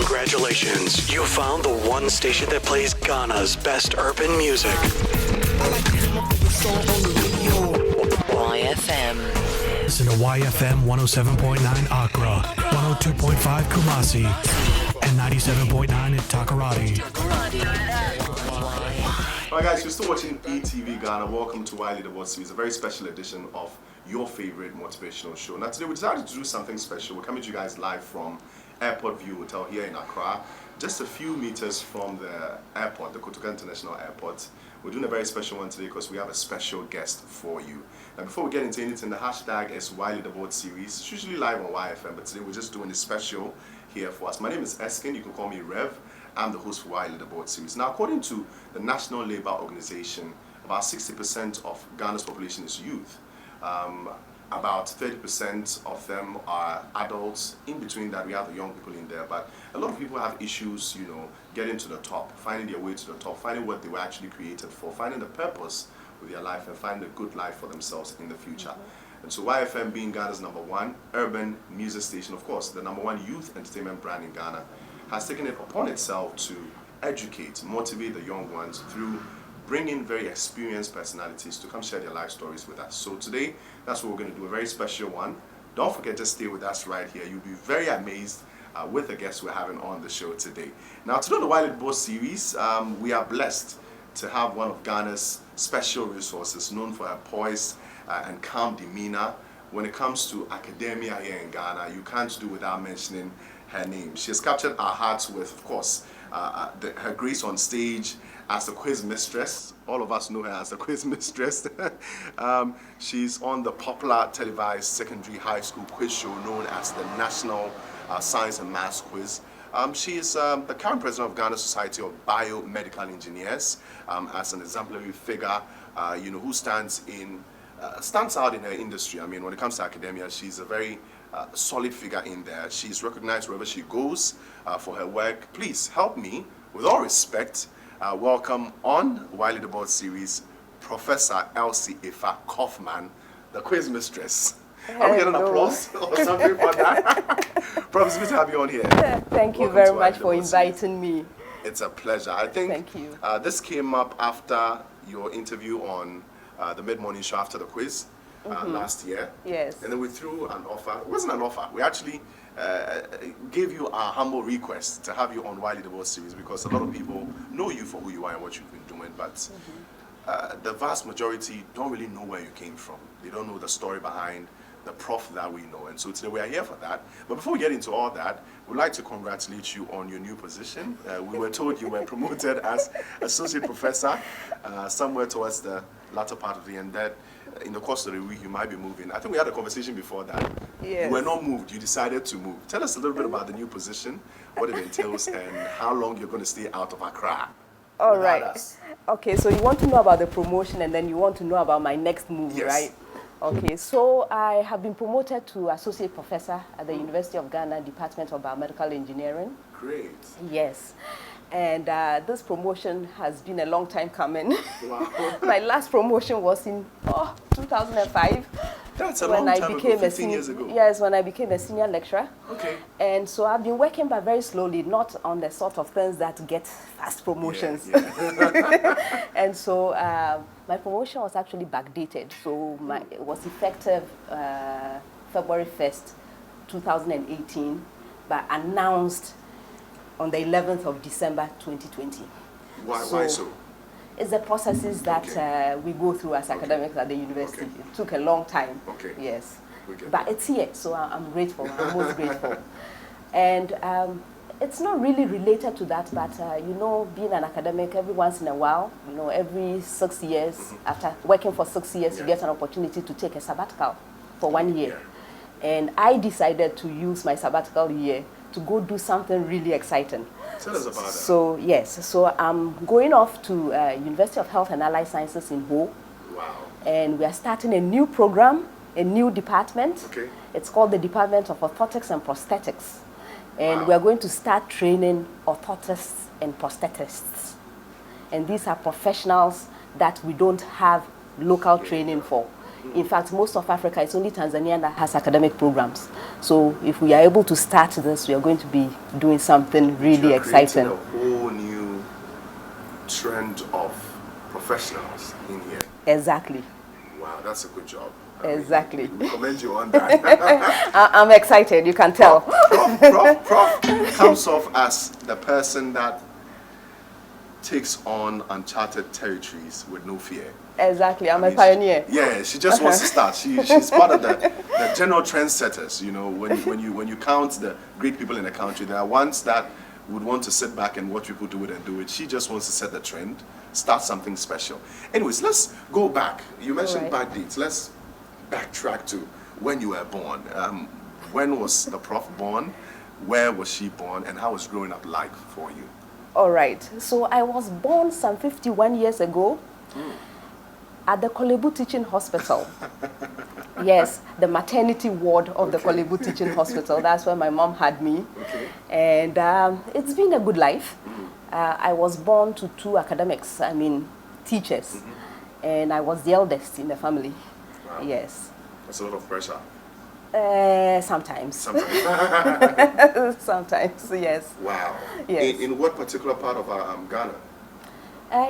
Congratulations, you found the one station that plays Ghana's best urban music. YFM. Listen to YFM 107.9 Accra, 102.5 Kumasi, and 97.9 in Takoradi. Alright guys, you're still watching ETV Ghana. Welcome to Wiley the Boss Series, a very special edition of your favorite motivational show. Now today we decided to do something special. We're coming to you guys live from Airport View Hotel here in Accra, just a few meters from the airport, the Kotoka International Airport. We're doing a very special one today because we have a special guest for you. Now before we get into anything, the hashtag is Wiley the Board Series. It's usually live on YFM, but today we're just doing a special here for us. My name is Eskin, you can call me Rev. I'm the host for Wiley the Board Series. Now according to the National Labour Organization, about 60% of Ghana's population is youth. About 30% of them are adults. In between that, we have the young people in there. But a lot of people have issues, you know, getting to the top, finding their way to the top, finding what they were actually created for, finding the purpose with their life, and finding a good life for themselves in the future. And so YFM, being Ghana's #1 urban music station, of course, the #1 youth entertainment brand in Ghana, has taken it upon itself to educate, motivate the young ones through bringing very experienced personalities to come share their life stories with us. So today, that's what we're going to do, a very special one. Don't forget to stay with us right here. You'll be very amazed with the guests we're having on the show today. Now, to do the Wiley Boss series, we are blessed to have one of Ghana's special resources, known for her poise and calm demeanor. When it comes to academia here in Ghana, you can't do without mentioning her name. She has captured our hearts with, of course, her grace on stage as the quiz mistress. All of us know her as the quiz mistress. She's on the popular televised secondary high school quiz show known as the National Science and Maths Quiz. She is the current president of Ghana Society of Biomedical Engineers, as an exemplary figure, who stands out in her industry. I mean, when it comes to academia, she's a very solid figure in there. She's recognized wherever she goes for her work. Please help me, with all respect, welcome on Wiley the Board Series, Professor Elsie Effah Kaufmann, the quiz mistress. Are we getting an applause or something for that? Prof, it's good to have you on here. Thank you very much for inviting me. It's a pleasure. I think Thank you. This came up after your interview on the mid-morning show after the quiz last year. Yes. And then we threw an offer. It wasn't an offer. We actually gave you our humble request to have you on Wiley the Board Series because a lot of people know you for who you are and what you've been doing, but the vast majority don't really know where you came from. They don't know the story behind the Prof that we know. And so today we are here for that. But before we get into all that, we'd like to congratulate you on your new position. We were told you were promoted as Associate Professor somewhere towards the latter part of the end. That in the course of the week you might be moving. I think we had a conversation before that. Yes. You were not moved, you decided to move. Tell us a little bit about the new position, what it entails, and how long you're going to stay out of Accra. All right. Okay, so you want to know about the promotion and then you want to know about my next move, Yes. right? Okay, so I have been promoted to Associate Professor at the University of Ghana, Department of Biomedical Engineering. Great. Yes. And this promotion has been a long time coming. Wow. My last promotion was in 2005. That's a when long I time became ago, 15 years ago. Yes, when I became a senior lecturer. Okay. And so I've been working, but very slowly, not on the sort of things that get fast promotions. Yeah. And so my promotion was actually backdated. So it was effective February 1st, 2018, but announced on the 11th of December, 2020. Why so? It's the processes that we go through as academics at the university. Okay. It took a long time. Okay. Yes. Okay. But it's here, so I'm grateful. I'm most grateful. And it's not really related to that, but being an academic, every once in a while, every 6 years, after working for 6 years, you get an opportunity to take a sabbatical for 1 year. And I decided to use my sabbatical year to go do something really exciting. Tell us about that. So yes, so I'm going off to University of Health and Allied Sciences in Ho. Wow. And we are starting a new program, a new department. Okay. It's called the Department of Orthotics and Prosthetics. And Wow. we are going to start training orthotists and prosthetists. And these are professionals that we don't have local training for. In fact, most of Africa, it's only Tanzania that has academic programs. So if we are able to start this, we are going to be doing something really exciting. A whole new trend of professionals in here. Exactly. Wow, that's a good job. Exactly. We commend you on that. I'm excited, you can tell. Prof comes off as the person that takes on uncharted territories with no fear. Exactly, I'm a pioneer. Yeah, she just wants to start. She's part of the general trendsetters. You know, when you count the great people in the country, there are ones that would want to sit back and watch people do it and do it. She just wants to set the trend, start something special. Anyways, let's go back. You mentioned back dates. Let's backtrack to when you were born. When was the Prof born? Where was she born? And how was growing up like for you? All right. So I was born some 51 years ago at the Kolebu Teaching Hospital. Yes, the maternity ward of the Kolebu Teaching Hospital. That's where my mom had me. Okay. And it's been a good life. I was born to two academics, teachers. And I was the eldest in the family. Wow. Yes. That's a lot of pressure. Sometimes. Sometimes. Sometimes, yes. Wow. Yes. In what particular part of Ghana?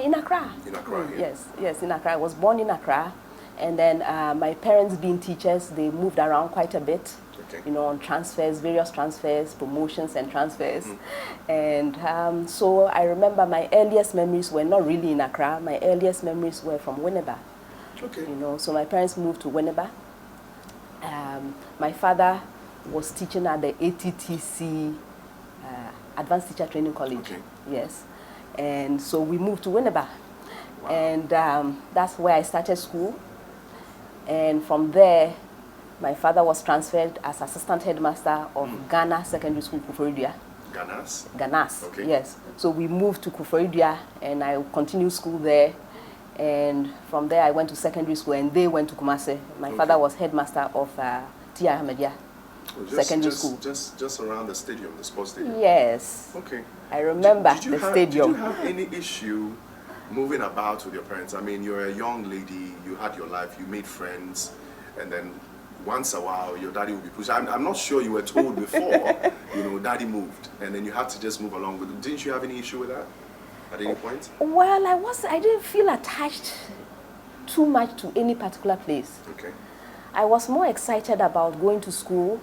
In Accra. In Accra, yeah. Yes, in Accra. I was born in Accra. And then my parents being teachers, they moved around quite a bit. Okay. You know, on transfers, various transfers, promotions and transfers. And so I remember my earliest memories were not really in Accra. My earliest memories were from Winneba. Okay. You know, so my parents moved to Winneba. My father was teaching at the ATTC, Advanced Teacher Training College. Okay. Yes. And so we moved to Winneba. Wow. And that's where I started school. And from there, my father was transferred as assistant headmaster of Ghana Secondary School, Kuforidua. Ganas, okay. Yes. So we moved to Kuforidua and I continued school there. And from there I went to secondary school and they went to Kumasi. My father was headmaster of Tia Ahmadiyya Secondary School. Just around the stadium, the sports stadium? Yes. Okay. I remember the stadium. Did you have any issue moving about with your parents? I mean, you're a young lady, you had your life, you made friends, and then once a while your daddy would be pushed. I'm not sure you were told before, you know, daddy moved, and then you had to just move along with it. Didn't you have any issue with that at any point? Well, I didn't feel attached too much to any particular place. Okay. I was more excited about going to school.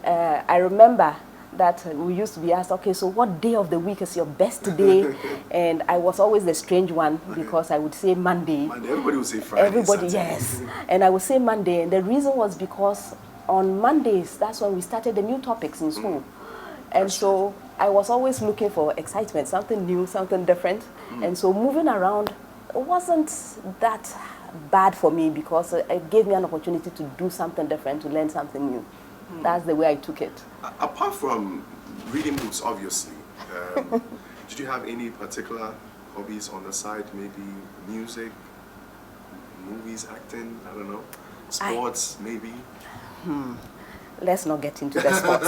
I remember that we used to be asked, okay, so what day of the week is your best day? And I was always the strange one because I would say Monday. Everybody would say Friday. Everybody, Saturday. Yes. And I would say Monday. And the reason was because on Mondays, that's when we started the new topics in school. And so I was always looking for excitement, something new, something different. And so moving around wasn't that bad for me because it gave me an opportunity to do something different, to learn something new. That's the way I took it. Apart from reading books, obviously, did you have any particular hobbies on the side? Maybe music, movies, acting, I don't know, sports, maybe? Let's not get into the sports.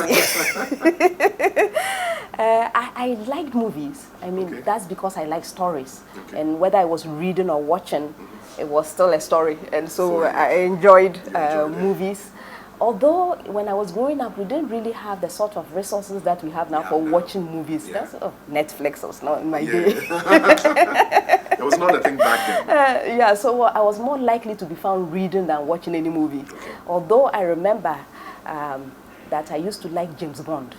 I liked movies. I mean, that's because I like stories. Okay. And whether I was reading or watching, it was still a story. And so I enjoyed movies. Although when I was growing up, we didn't really have the sort of resources that we have now for watching movies. That's Netflix was not in my day. There was not a thing back then. So I was more likely to be found reading than watching any movie. Okay. Although I remember that I used to like James Bond.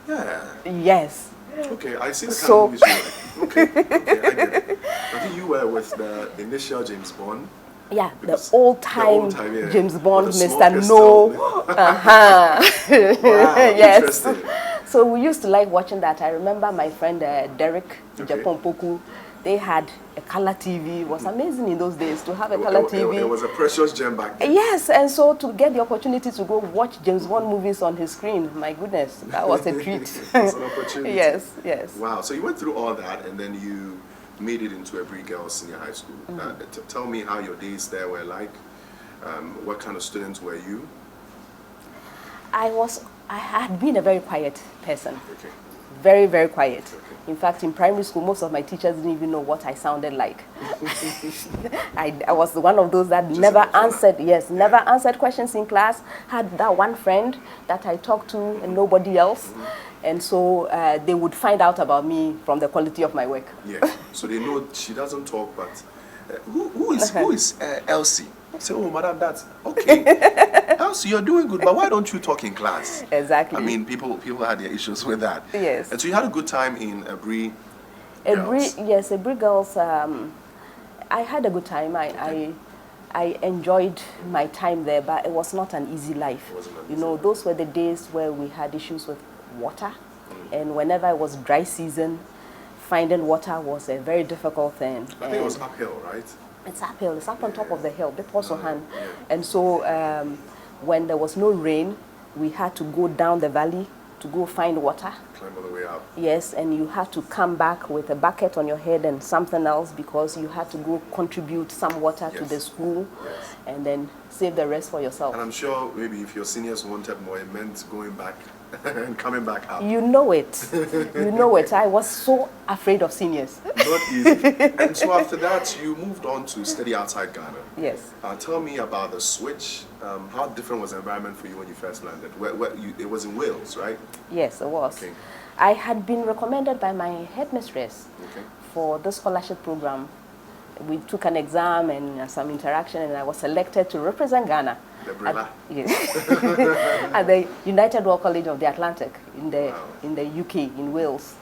Yeah. Yes. Okay, I see the kind of movies you like. Okay, I get it. I think you were with the initial James Bond. Yeah, the old-time James Bond, Mr. No. Wow, yes. Interesting. So we used to like watching that. I remember my friend Derek Japon Poku. They had a color TV. It was amazing in those days to have a color TV. It was a precious gem back then. Yes, and so to get the opportunity to go watch James Bond movies on his screen, my goodness, that was a treat. It's an opportunity. Yes. Wow, so you went through all that and then you made it into Every Girls Senior High School. Tell me how your days there were like. What kind of students were you? I was I had been a very quiet person. Okay. Very, very quiet. Okay. In fact, in primary school, most of my teachers didn't even know what I sounded like. I was one of those that never answered, never answered questions in class. Had that one friend that I talked to and nobody else. And so they would find out about me from the quality of my work. Yeah. So they know she doesn't talk, but who is Elsie? Say, oh, madam, that's okay. Elsie, you're doing good, but why don't you talk in class? Exactly. I mean, people had their issues with that. Yes. And so you had a good time in Abri. Yes, Abri Girls. I had a good time. I enjoyed my time there, but it was not an easy life. It wasn't an You easy know, life. those were the days where we had issues with water, and whenever it was dry season, finding water was a very difficult thing. I think it was uphill, right? It's uphill. It's up on top of the hill, Beposohan. Yeah. And so when there was no rain, we had to go down the valley to go find water. Climb all the way up. Yes, and you had to come back with a bucket on your head and something else because you had to go contribute some water to the school and then save the rest for yourself. And I'm sure maybe if your seniors wanted more, it meant going back and coming back up. You know it. You know it. I was so afraid of seniors. Not easy. And so after that, you moved on to study outside Ghana. Yes. Tell me about the switch. How different was the environment for you when you first landed? It was in Wales, right? Yes, it was. Okay. I had been recommended by my headmistress Okay. for the scholarship program. We took an exam and some interaction, and I was selected to represent Ghana The Brilla. at the United World College of the Atlantic in the UK, in Wales.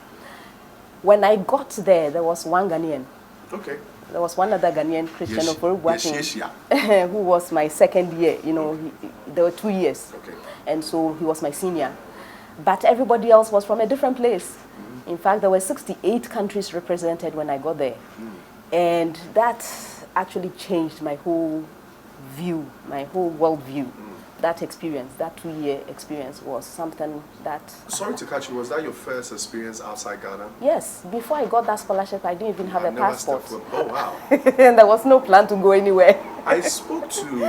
When I got there, there was one Ghanaian. Okay. There was one other Ghanaian, Christian Yes, who was my second year. You know, there were 2 years. Okay. And so he was my senior. But everybody else was from a different place. In fact, there were 68 countries represented when I got there. And that actually changed my whole view, my whole world view. That experience, that 2-year experience was something that... Sorry to catch you. Was that your first experience outside Ghana? Yes. Before I got that scholarship, I didn't even have a passport. Oh, wow. And there was no plan to go anywhere. I spoke to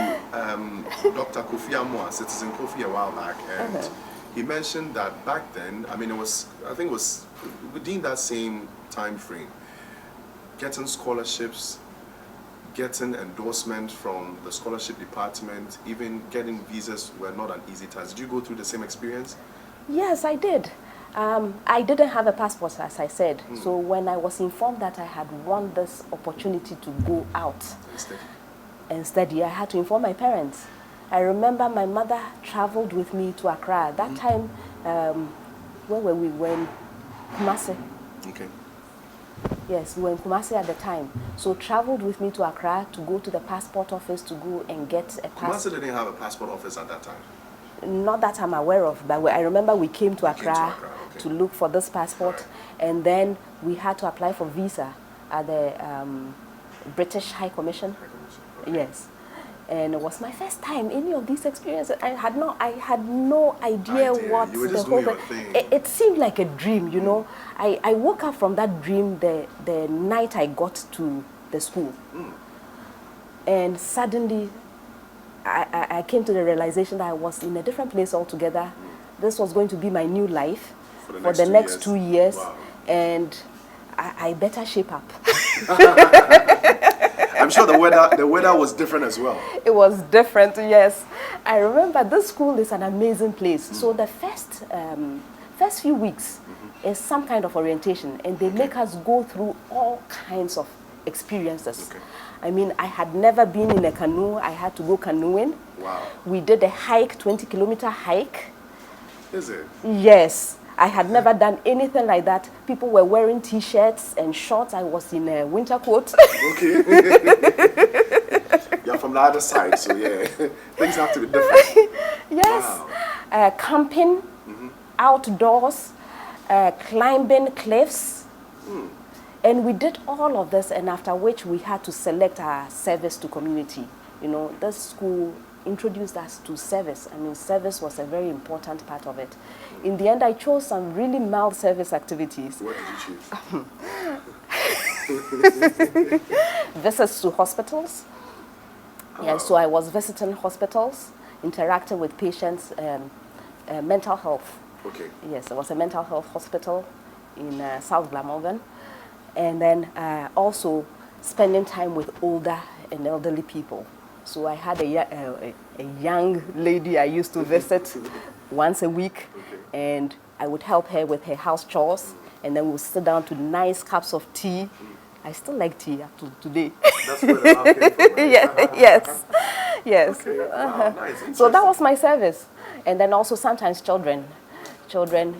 Dr. Kofi Amoah, Citizen Kofi, a while back, and he mentioned that back then, I think it was within that same time frame, getting scholarships, getting endorsement from the scholarship department, even getting visas were not an easy task. Did you go through the same experience? Yes, I did. I didn't have a passport, as I said. So when I was informed that I had won this opportunity to go out and study, I had to inform my parents. I remember my mother traveled with me to Accra. That time, where were we? In Kumasi. Okay. Yes, we were in Kumasi at the time. So traveled with me to Accra to go to the passport office to go and get a passport. Kumasi didn't have a passport office at that time? Not that I'm aware of, but I remember we came to Accra to look for this passport, and then we had to apply for visa at the British High Commission. Yes. And it was my first time any of these experiences. I had no idea what you were the just whole doing thing. your thing. It seemed like a dream, you know. I woke up from that dream the night I got to the school, and suddenly I came to the realization that I was in a different place altogether. This was going to be my new life for the next 2 years, Wow. and I better shape up. I'm sure the weather was different as well. It was different, yes. I remember this school is an amazing place. So the first few weeks is some kind of orientation, and they make us go through all kinds of experiences. Okay. I mean, I had never been in a canoe. I had to go canoeing. Wow. We did a hike, 20-kilometer hike. Is it? Yes. I had never done anything like that. People were wearing T-shirts and shorts. I was in a winter coat. Okay. You're from the other side, so yeah, things have to be different. Yes. Wow. Camping, outdoors, climbing cliffs. And we did all of this, and after which we had to select our service to community. You know, this school introduced us to service. I mean, service was a very important part of it. In the end, I chose some really mild service activities. What did you choose? Visits to hospitals. Yeah, so I was visiting hospitals, interacting with patients, mental health. Okay. Yes, it was a mental health hospital in South Glamorgan. And then also spending time with older and elderly people. So I had a young lady I used to visit once a week, and I would help her with her house chores, and then we would sit down to nice cups of tea. I still like tea up to today. That's where the love came from, right? Yes, yes. Okay. Wow, nice. So that was my service. And then also sometimes children,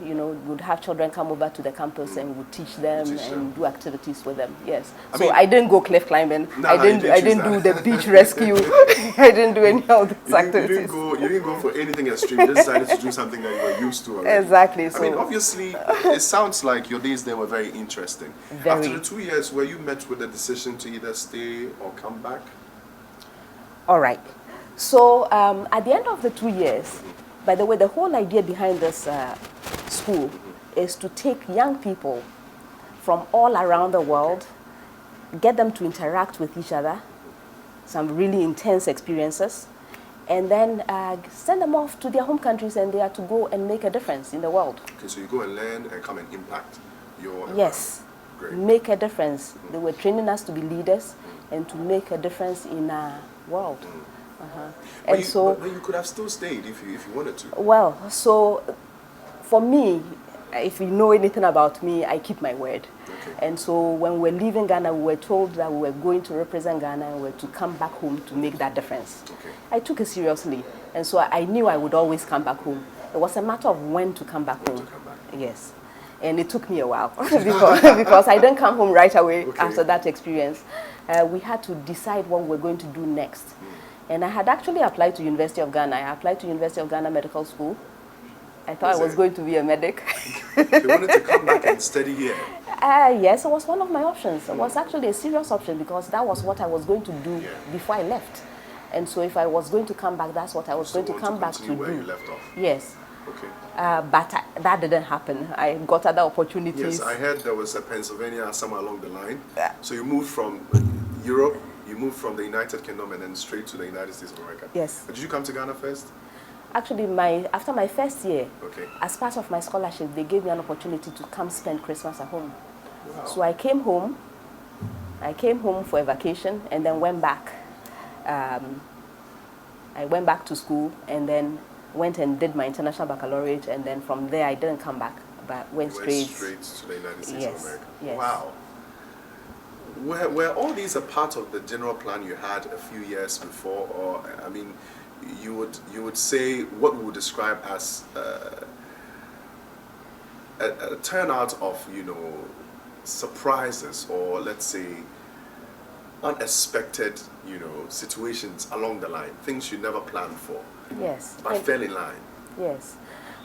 you know, would have children come over to the campus and we would teach them and do activities with them. Yes. So I didn't go cliff climbing. I didn't do the beach rescue. I didn't do any of those activities. You didn't go for anything extreme. You just decided to do something that you were used to already. Exactly. I mean, obviously, it sounds like your days there were very interesting. Very. After the 2 years, were you met with the decision to either stay or come back? All right. So at the end of the 2 years, by the way, the whole idea behind this school is to take young people from all around the world, get them to interact with each other, some really intense experiences, and then send them off to their home countries, and they are to go and make a difference in the world. Okay, so you go and learn and come and impact your Yes, Great. Make a difference. They were training us to be leaders and to make a difference in our world. But And so, but you could have still stayed if you wanted to. well, so for me, if you know anything about me, I keep my word. Okay. And so when we were leaving Ghana, we were told that we were going to represent Ghana and we were to come back home to make that difference. Okay. I took it seriously, and so I knew I would always come back home. It was a matter of when to come back home. Yes. And it took me a while because I didn't come home right away after that experience. We had to decide what we were going to do next. And I had actually applied to University of Ghana. I applied to University of Ghana Medical School. I thought I was going to be a medic. You wanted to come back and study here? Yes, it was one of my options. It was actually a serious option because that was what I was going to do before I left. And so if I was going to come back, that's what I was going to come back to do. Where you left off. Yes. Okay. But that didn't happen. I got other opportunities. Yes, I heard there was a Pennsylvania somewhere along the line. So you moved from Europe, you moved from the United Kingdom and then straight to the United States of America. Yes. Did you come to Ghana first? Actually, after my first year, Okay. as part of my scholarship, they gave me an opportunity to come spend Christmas at home. Wow. So I came home. I came home for a vacation and then went back. I went back to school and then went and did my international baccalaureate, and then from there I didn't come back, but went straight to the United States Yes, of America. yes. Wow. Were all these a part of the general plan you had a few years before, or I mean, you would say what we would describe as a turnout of, you know, surprises, or let's say unexpected, you know, situations along the line, things you never planned for, Yes. but fell in line. Yes.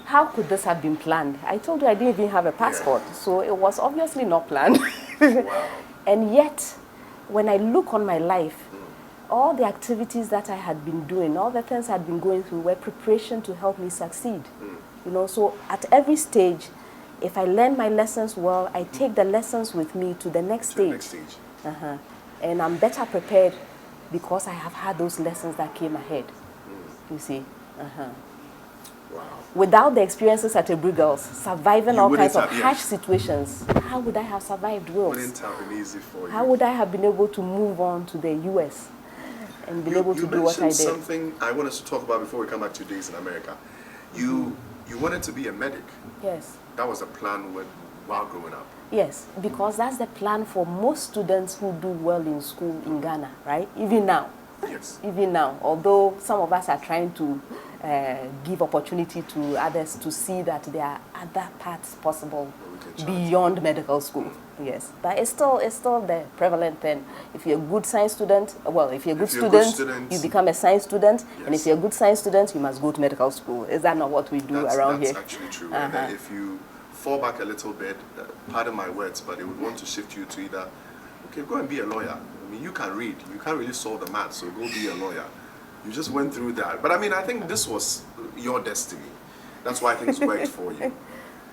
How could this have been planned? I told you I didn't even have a passport, so it was obviously not planned. Wow. And yet, when I look on my life, all the activities that I had been doing, all the things I had been going through were preparation to help me succeed. You know, so at every stage, if I learn my lessons well, I take the lessons with me to the next stage. And I'm better prepared because I have had those lessons that came ahead. You see. Wow. Without the experiences at Ebru Girls, surviving You all wouldn't kinds of have- harsh situations, how would I have survived Wills? Wouldn't have been easy for you. How would I have been able to move on to the US and been able to do what I mentioned did? something I want us to talk about before we come back to days in America. You wanted to be a medic. Yes. That was a plan while growing up. Yes, because that's the plan for most students who do well in school in Ghana, right? Even now. Yes. Even now, although some of us are trying to give opportunity to others to see that there are other paths possible beyond medical school. Yes, but it's still the prevalent thing. If you're a good science student, well, if you're a good student, you become a science student, and if you're a good science student, you must go to medical school. Is that not what we do around here? That's actually true. And then if you fall back a little bit, pardon my words, but they would want to shift you to either, okay, go and be a lawyer. I mean, you can read. You can't really solve the math, so go be a lawyer. You just went through that. But I mean, I think this was your destiny. That's why things worked for you.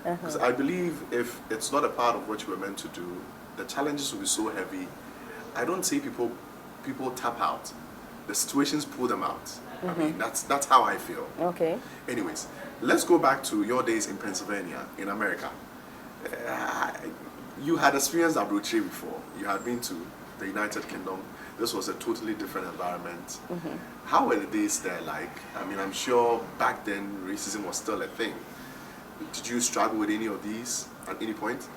Because I believe if it's not a part of what you were meant to do, the challenges will be so heavy. I don't see people tap out. The situations pull them out. I mean, that's how I feel. Okay. Anyways, let's go back to your days in Pennsylvania, in America. You had experienced Abroche before. You had been to the United Kingdom. This was a totally different environment. How were the days there like? I mean, I'm sure back then racism was still a thing. Did you struggle with any of these at any point?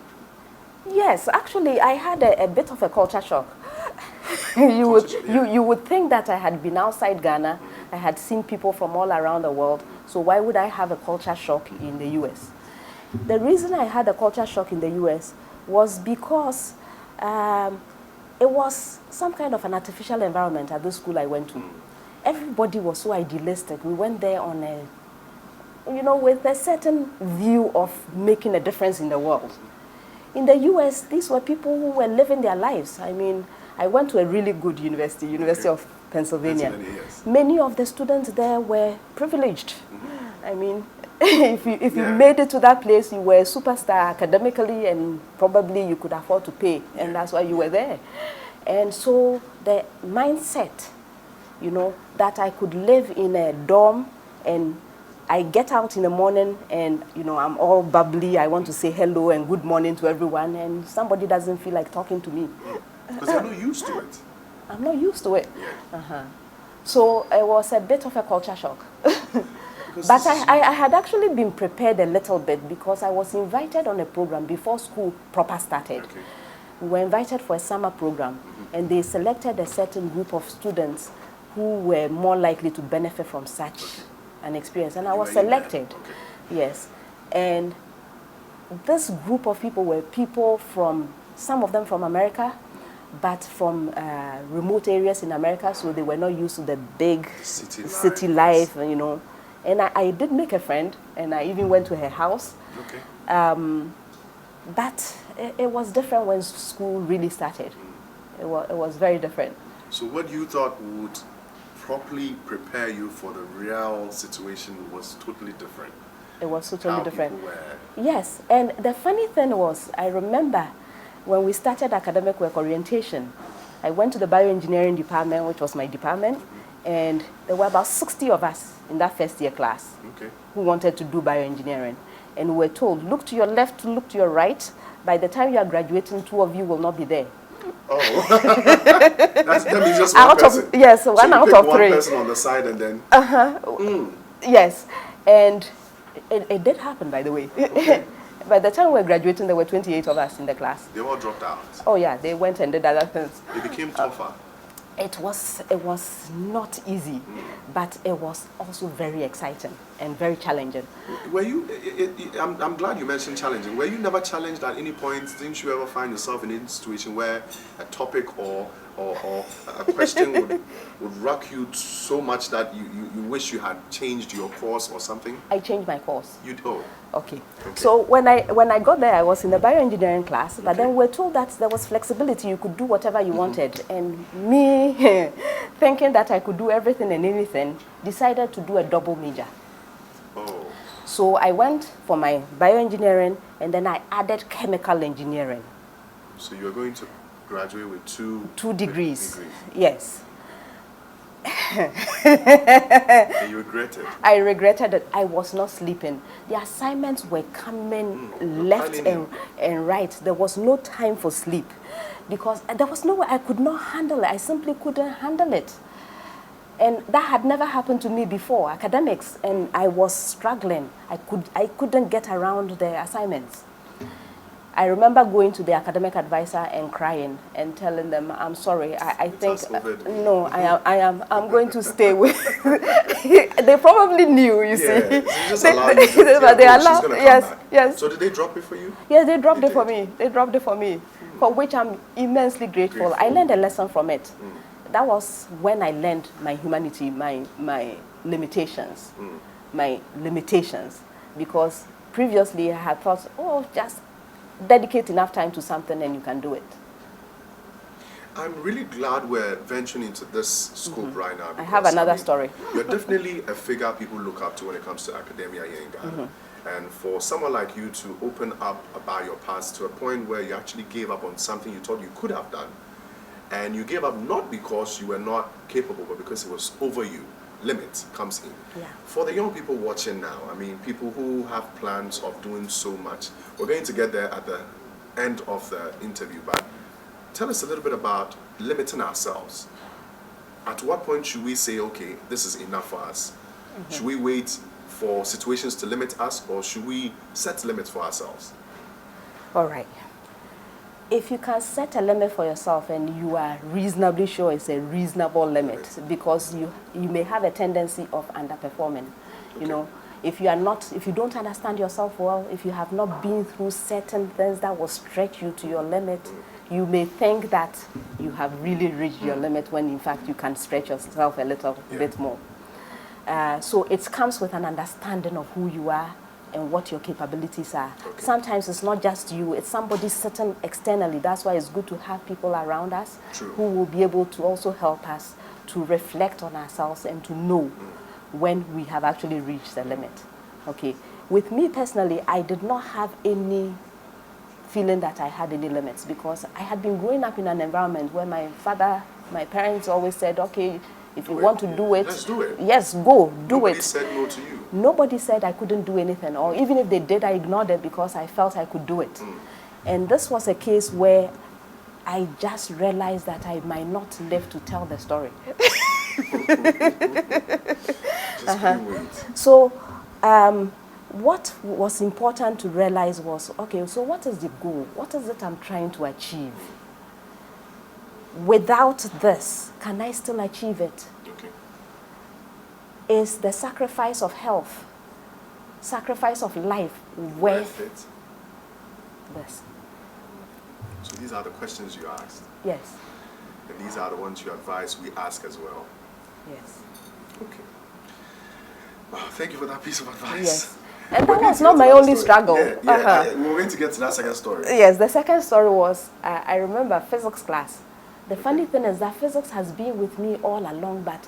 Yes, actually, I had a bit of a culture shock. You would think that I had been outside Ghana. I had seen people from all around the world. So why would I have a culture shock in the U.S.? The reason I had a culture shock in the U.S. was because it was some kind of an artificial environment at the school I went to. Everybody was so idealistic. We went there on a, with a certain view of making a difference in the world. In the U.S., these were people who were living their lives. I mean, I went to a really good university, University of Pennsylvania. Yes. Many of the students there were privileged. I mean, if you made it to that place, you were a superstar academically, and probably you could afford to pay, and that's why you were there. And so the mindset, that I could live in a dorm and I get out in the morning and, I'm all bubbly. I want to say hello and good morning to everyone, and somebody doesn't feel like talking to me. Because you're not used to it. I'm not used to it. Yeah. So it was a bit of a culture shock. But I had actually been prepared a little bit because I was invited on a program before school proper started. Okay. We were invited for a summer program, and they selected a certain group of students who were more likely to benefit from such an experience. And I was selected. Yes. And this group of people were people from, some of them from America, but from remote areas in America, so they were not used to the big city life, And I did make a friend, and I even went to her house. Okay. But it was different when school really started. It was very different. So what you thought would properly prepare you for the real situation was totally different. It was totally different. People were. Yes, and the funny thing was, I remember when we started academic work orientation, I went to the bioengineering department, which was my department, and there were about 60 of us in that first year class who wanted to do bioengineering. And we were told, look to your left, look to your right. By the time you are graduating, 2 of you will not be there. Oh, that means just one person. Yes, so one out of 3. One person on the side and then. Yes, and it did happen, by the way. Okay. By the time we were graduating, there were 28 of us in the class. They all dropped out. Oh yeah, they went and did other things. It became tougher. It was not easy, but it was also very exciting and very challenging. Were you? I'm glad you mentioned challenging. Were you never challenged at any point? Didn't you ever find yourself in a situation where a topic or a question would rock you so much that you wish you had changed your course or something? I changed my course. You did? Okay. So when I got there, I was in the bioengineering class, but then we were told that there was flexibility. You could do whatever you wanted. And me, thinking that I could do everything and anything, decided to do a double major. Oh. So I went for my bioengineering, and then I added chemical engineering. So you were going to graduate with two degrees. Yes. And you regretted? I regretted it. I was not sleeping. The assignments were coming left and right. There was no time for sleep because there was no way I could not handle it. I simply couldn't handle it. And that had never happened to me before, academics, and I was struggling. I couldn't get around the assignments. I remember going to the academic advisor and crying and telling them, I'm sorry, I think, no, I'm going to stay with, they probably knew, you see. But they allowed, yes. So did they drop it for you? Yes, they dropped it for me. They dropped it for me, for which I'm immensely grateful. I learned a lesson from it. That was when I learned my humanity, my limitations, because previously I had thought, oh, just dedicate enough time to something and you can do it. I'm really glad we're venturing into this scope right now. I have another story. You're definitely a figure people look up to when it comes to academia here in Ghana. And for someone like you to open up about your past to a point where you actually gave up on something you thought you could have done, and you gave up not because you were not capable, but because it was over you. limit comes in. Yeah. For the young people watching now, I mean, people who have plans of doing so much, we're going to get there at the end of the interview, but tell us a little bit about limiting ourselves. At what point should we say, okay, this is enough for us? Mm-hmm. Should we wait for situations to limit us, or should we set limits for ourselves? All right. If you can set a limit for yourself and you are reasonably sure it's a reasonable limit, because you may have a tendency of underperforming. Okay. You know, if you don't understand yourself well, if you have not been through certain things that will stretch you to your limit, you may think that you have really reached your limit when in fact you can stretch yourself a little bit more. So it comes with an understanding of who you are and what your capabilities are. Okay. Sometimes it's not just you, it's somebody sitting externally. That's why it's good to have people around us who will be able to also help us to reflect on ourselves and to know when we have actually reached the limit. Okay. With me personally, I did not have any feeling that I had any limits, because I had been growing up in an environment where my parents always said, okay, if you want to do it, let's do it. Yes, go, do it. Nobody said no to you. Nobody said I couldn't do anything, or even if they did, I ignored it because I felt I could do it. And this was a case where I just realized that I might not live to tell the story. So what was important to realize was, okay, so what is the goal? What is it I'm trying to achieve? Without this, can I still achieve it? Okay. Is the sacrifice of health, sacrifice of life worth it? this? So these are the questions you asked. Yes. And these are the ones you advise we ask as well. Yes. Okay. Oh, thank you for that piece of advice. Yes. And that was not my only struggle. We're going to get to that second story. Yes, the second story was, I remember physics class. The funny thing is that physics has been with me all along, but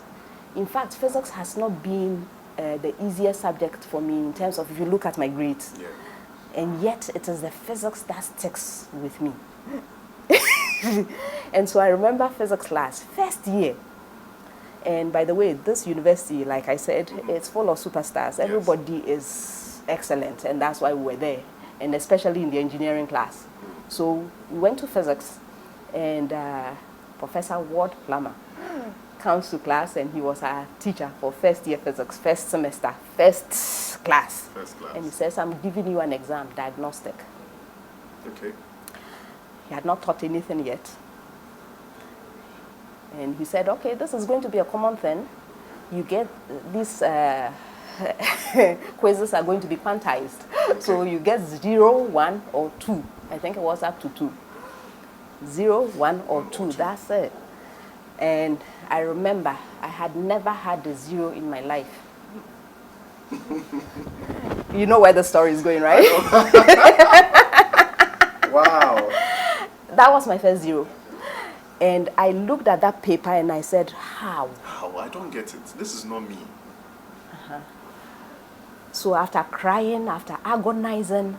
in fact, physics has not been the easiest subject for me in terms of if you look at my grades. Yeah. And yet, it is the physics that sticks with me. And so I remember physics class, first year. And by the way, this university, like I said, it's full of superstars. Yes. Everybody is excellent, and that's why we were there, and especially in the engineering class. So we went to physics, and Professor Ward Plummer comes to class, and he was our teacher for first year physics, first semester, first class. And he says, I'm giving you an exam, diagnostic. Okay. He had not taught anything yet. And he said, okay, this is going to be a common thing. You get these quizzes are going to be quantized. Okay. So you get 0, 1, or 2. I think it was up to 2. 0, 1, or 2, that's it. And I remember I had never had a 0 in my life. You know where the story is going, right? Wow. That was my first 0. And I looked at that paper and I said, how? How? I don't get it. This is not me. So after crying, after agonizing,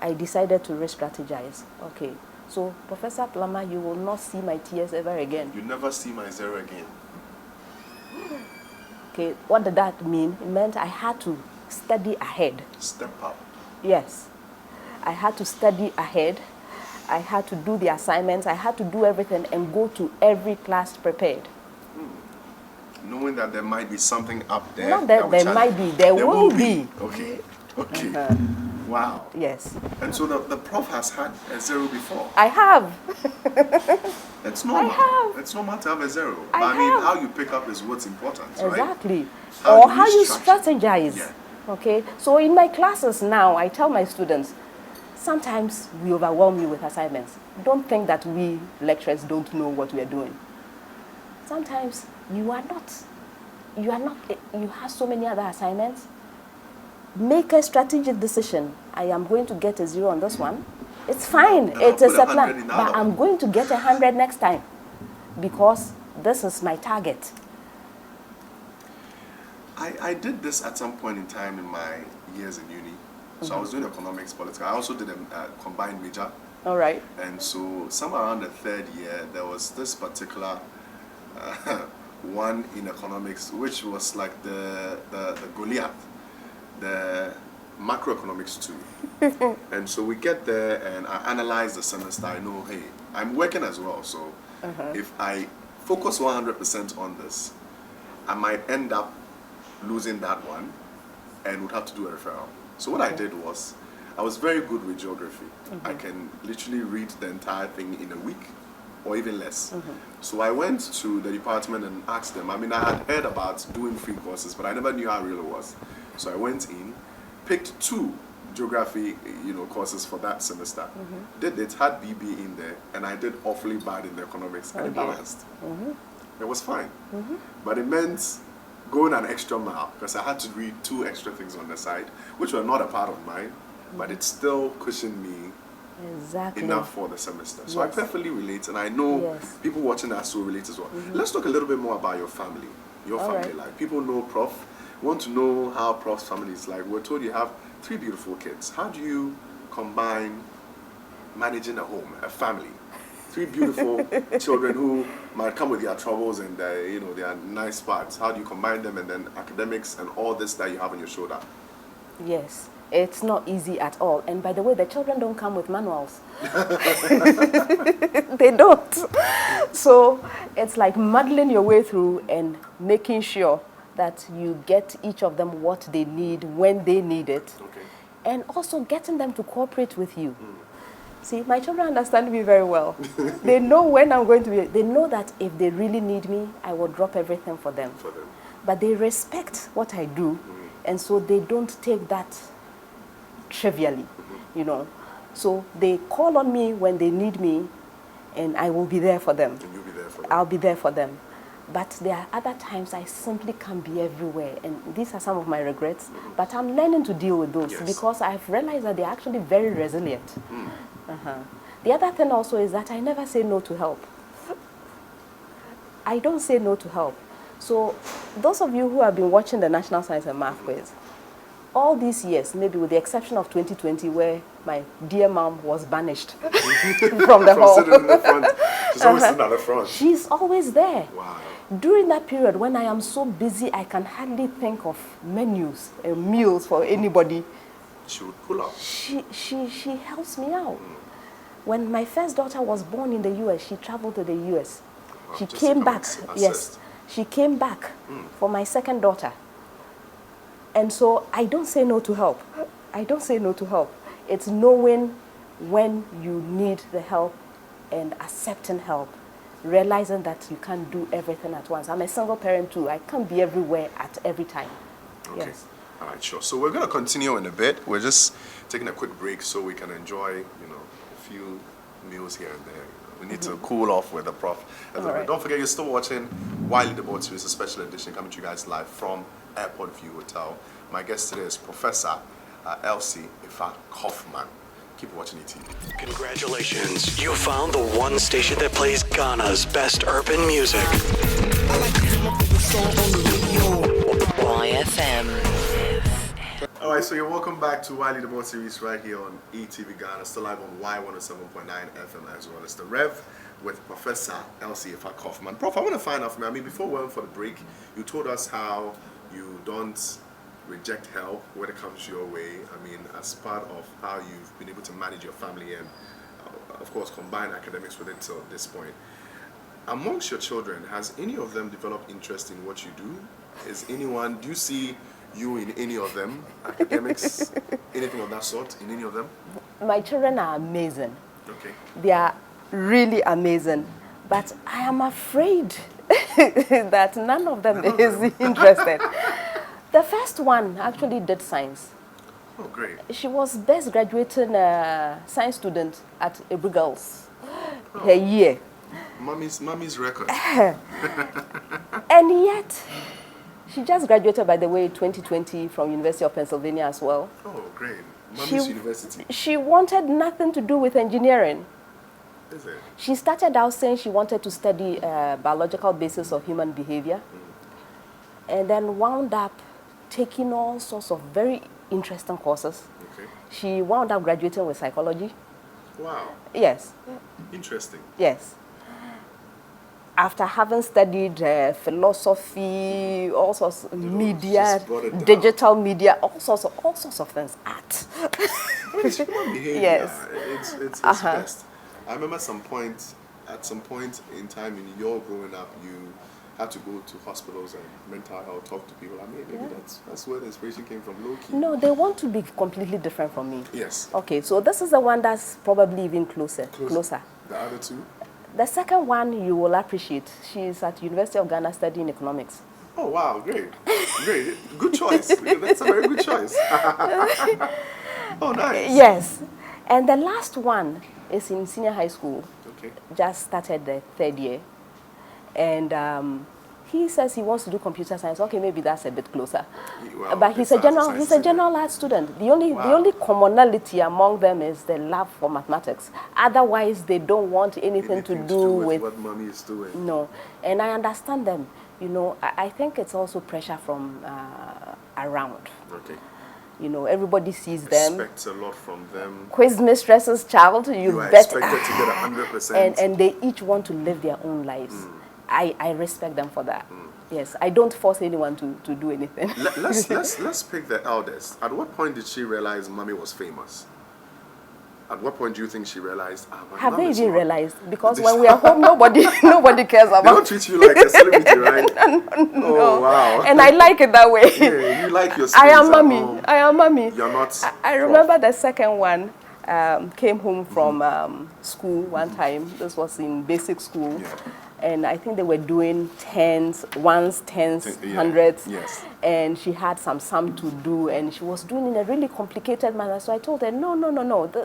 I decided to re-strategize. Okay, so Professor Plummer, you will not see my tears ever again. You never see my 0 again. Okay, what did that mean? It meant I had to study ahead. Step up. Yes, I had to study ahead. I had to do the assignments. I had to do everything and go to every class prepared. Knowing that there might be something up there. Not that there might be, there will be. Okay, okay. Wow. Yes. And so the prof has had a 0 before. I have. It's normal. I have. It's normal to have a 0. But I mean, how you pick up is what's important, right? Exactly. Or how you strategize. Yeah. Okay. So in my classes now, I tell my students, sometimes we overwhelm you with assignments. Don't think that we lecturers don't know what we are doing. Sometimes you have so many other assignments. Make a strategic decision. I am going to get a 0 on this one. It's fine. It is a plan. But I'm going to get 100 next time because this is my target. I did this at some point in time in my years in uni. So I was doing economics, politics. I also did a combined major. All right. And so somewhere around the 3rd year, there was this particular one in economics, which was like the Goliath, the macroeconomics too. And so we get there and I analyze the semester. I know, hey, I'm working as well, so if I focus 100% on this, I might end up losing that one and would have to do a referral. So what I did was, I was very good with geography. I can literally read the entire thing in a week or even less. So I went to the department and asked them. I mean, I had heard about doing free courses, but I never knew how real it was. So I went in, picked 2 geography, courses for that semester. Did it, had BB in there, and I did awfully bad in the economics, and it balanced. It was fine. But it meant going an extra mile, because I had to read 2 extra things on the side, which were not a part of mine, but it still cushioned me enough for the semester. So I perfectly relate, and I know people watching us will relate as well. Let's talk a little bit more about your family, family life. People know Prof, want to know how Prof's family is like. We're told you have 3 beautiful kids. How do you combine managing a home, a family? 3 beautiful children who might come with their troubles and their nice parts. How do you combine them, and then academics and all this that you have on your shoulder? Yes, it's not easy at all. And by the way, the children don't come with manuals. They don't. So it's like muddling your way through and making sure that you get each of them what they need when they need it. And also getting them to cooperate with you. See, my children understand me very well. They know when I'm going to be, they know that if they really need me, I will drop everything for them. But they respect what I do, and so they don't take that trivially, So they call on me when they need me, and I will be there for them. And you'll be there for them. I'll be there for them. But there are other times I simply can't be everywhere, and these are some of my regrets. But I'm learning to deal with those because I've realized that they're actually very resilient. The other thing also is that I never say no to help. I don't say no to help. So those of you who have been watching the National Science and Math Quiz, all these years, maybe with the exception of 2020, where my dear mom was banished from the hall. Sitting in the front. She's always sitting at the front. She's always there. Wow. During that period, when I am so busy, I can hardly think of menus and meals for anybody. She would pull up. She helps me out. When my first daughter was born in the U.S., she traveled to the U.S. She came back. Yes, she came back for my second daughter. And so I don't say no to help. I don't say no to help. It's knowing when you need the help and accepting help. Realizing that you can't do everything at once. I'm a single parent too. I can't be everywhere at every time. Okay. All right, sure. So we're going to continue in a bit. We're just taking a quick break so we can enjoy, a few meals here and there. We need to cool off with the Prof. Right. Don't forget, you're still watching Wiley the Board Series, a special edition coming to you guys live from Airport View Hotel. My guest today is Professor Elsie Effah Kaufmann. Keep watching ETV. Congratulations, you found the one station that plays Ghana's best urban music. YFM. All right, so you're welcome back to Wiley the Board Series right here on ETV Ghana, still live on Y107.9 FM as well. It's the Rev with Professor Elsie Effah Kaufmann. Prof, I want to find out from you, before we went for the break, you told us how you don't reject help when it comes your way. As part of how you've been able to manage your family and, of course, combine academics with it till this point. Amongst your children, has any of them developed interest in what you do? Do you see you in any of them? Academics, anything of that sort, in any of them? My children are amazing. Okay. They are really amazing. But I am afraid that none of them is interested. The first one actually did science. Oh, great. She was best graduating science student at Ebru Girls her year. Mommy's record. And yet, she just graduated, by the way, 2020 from University of Pennsylvania as well. Oh, great. Mommy's university. She wanted nothing to do with engineering. Is it? She started out saying she wanted to study biological basis of human behavior, and then wound up taking all sorts of very interesting courses. Okay. She wound up graduating with psychology. Wow. Yes. Interesting. Yes. after having studied philosophy, all sorts of media, just brought it down. digital media, all sorts of things, art. Well, it's human behavior. Yes. It's best. I remember at some point in time in your growing up, you had to go to hospitals and mental health, talk to people. I mean, maybe that's where the inspiration came from, low key. No, they want to be completely different from me. Yes. Okay, so this is the one that's probably even closer. The other two? The second one you will appreciate. She's at University of Ghana studying economics. Oh, wow, great. Great. Good choice. That's a very good choice. Oh, nice. Yes. And the last one is in senior high school. Okay. Just started the third year. And he says he wants to do computer science. Okay, maybe that's a bit closer. Well, but he's a general art student. The only commonality among them is the love for mathematics. Otherwise, they don't want anything to do with what mommy is doing. No, and I understand them. You know, I think it's also pressure from around. Okay. You know, everybody sees them. Expects a lot from them. Quiz mistress's child, You are bet. expected to get 100%. And they each want to live their own lives. I respect them for that. Yes, I don't force anyone to do anything. Let's pick the eldest. At what point did she realize mommy was famous? At what point do you think she realized? My Have mom they is even not- realized? Because when we are home, nobody cares They don't about. treat you like a celebrity, right? Oh wow! And I like it that way. Yeah, you like your. I am space at mommy. home. I am mommy. You're not. I remember the second one came home from school one time. This was in basic school. Yeah. And I think they were doing ones, tens, Yeah. hundreds. Yes. And she had some sum to do, and she was doing in a really complicated manner. So I told her, no,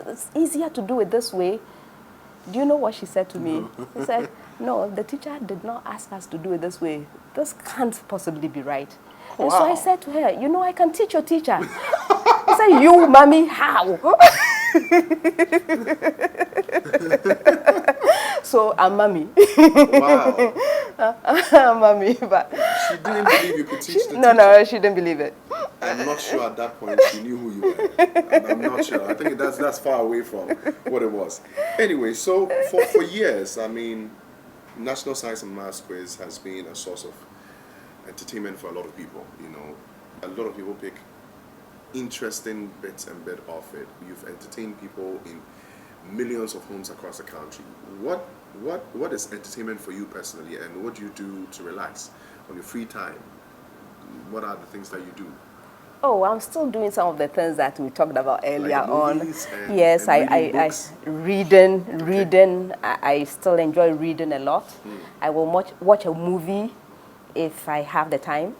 it's easier to do it this way. Do you know what she said to me? She said, no, the teacher did not ask us to do it this way. This can't possibly be right. And so I said to her, you know, I can teach your teacher. I said, you, mommy, how? So I'm mommy. Wow. I'm mommy, but She didn't believe you could teach the teacher. no, she didn't believe it. I'm not sure at that point she knew who you were. I'm not sure. I think that's far away from what it was. Anyway, so for years, I mean, National Science and Maths Quiz has been a source of entertainment for a lot of people. You know, a lot of people pick interesting bits and bit of it. You've entertained people in millions of homes across the country. What is entertainment for you personally, and what do you do to relax on your free time? What are the things that you do? Oh, I'm still doing some of the things that we talked about earlier on. movies and- Yes, and I reading books? reading. I still enjoy reading a lot. I will watch a movie if I have the time.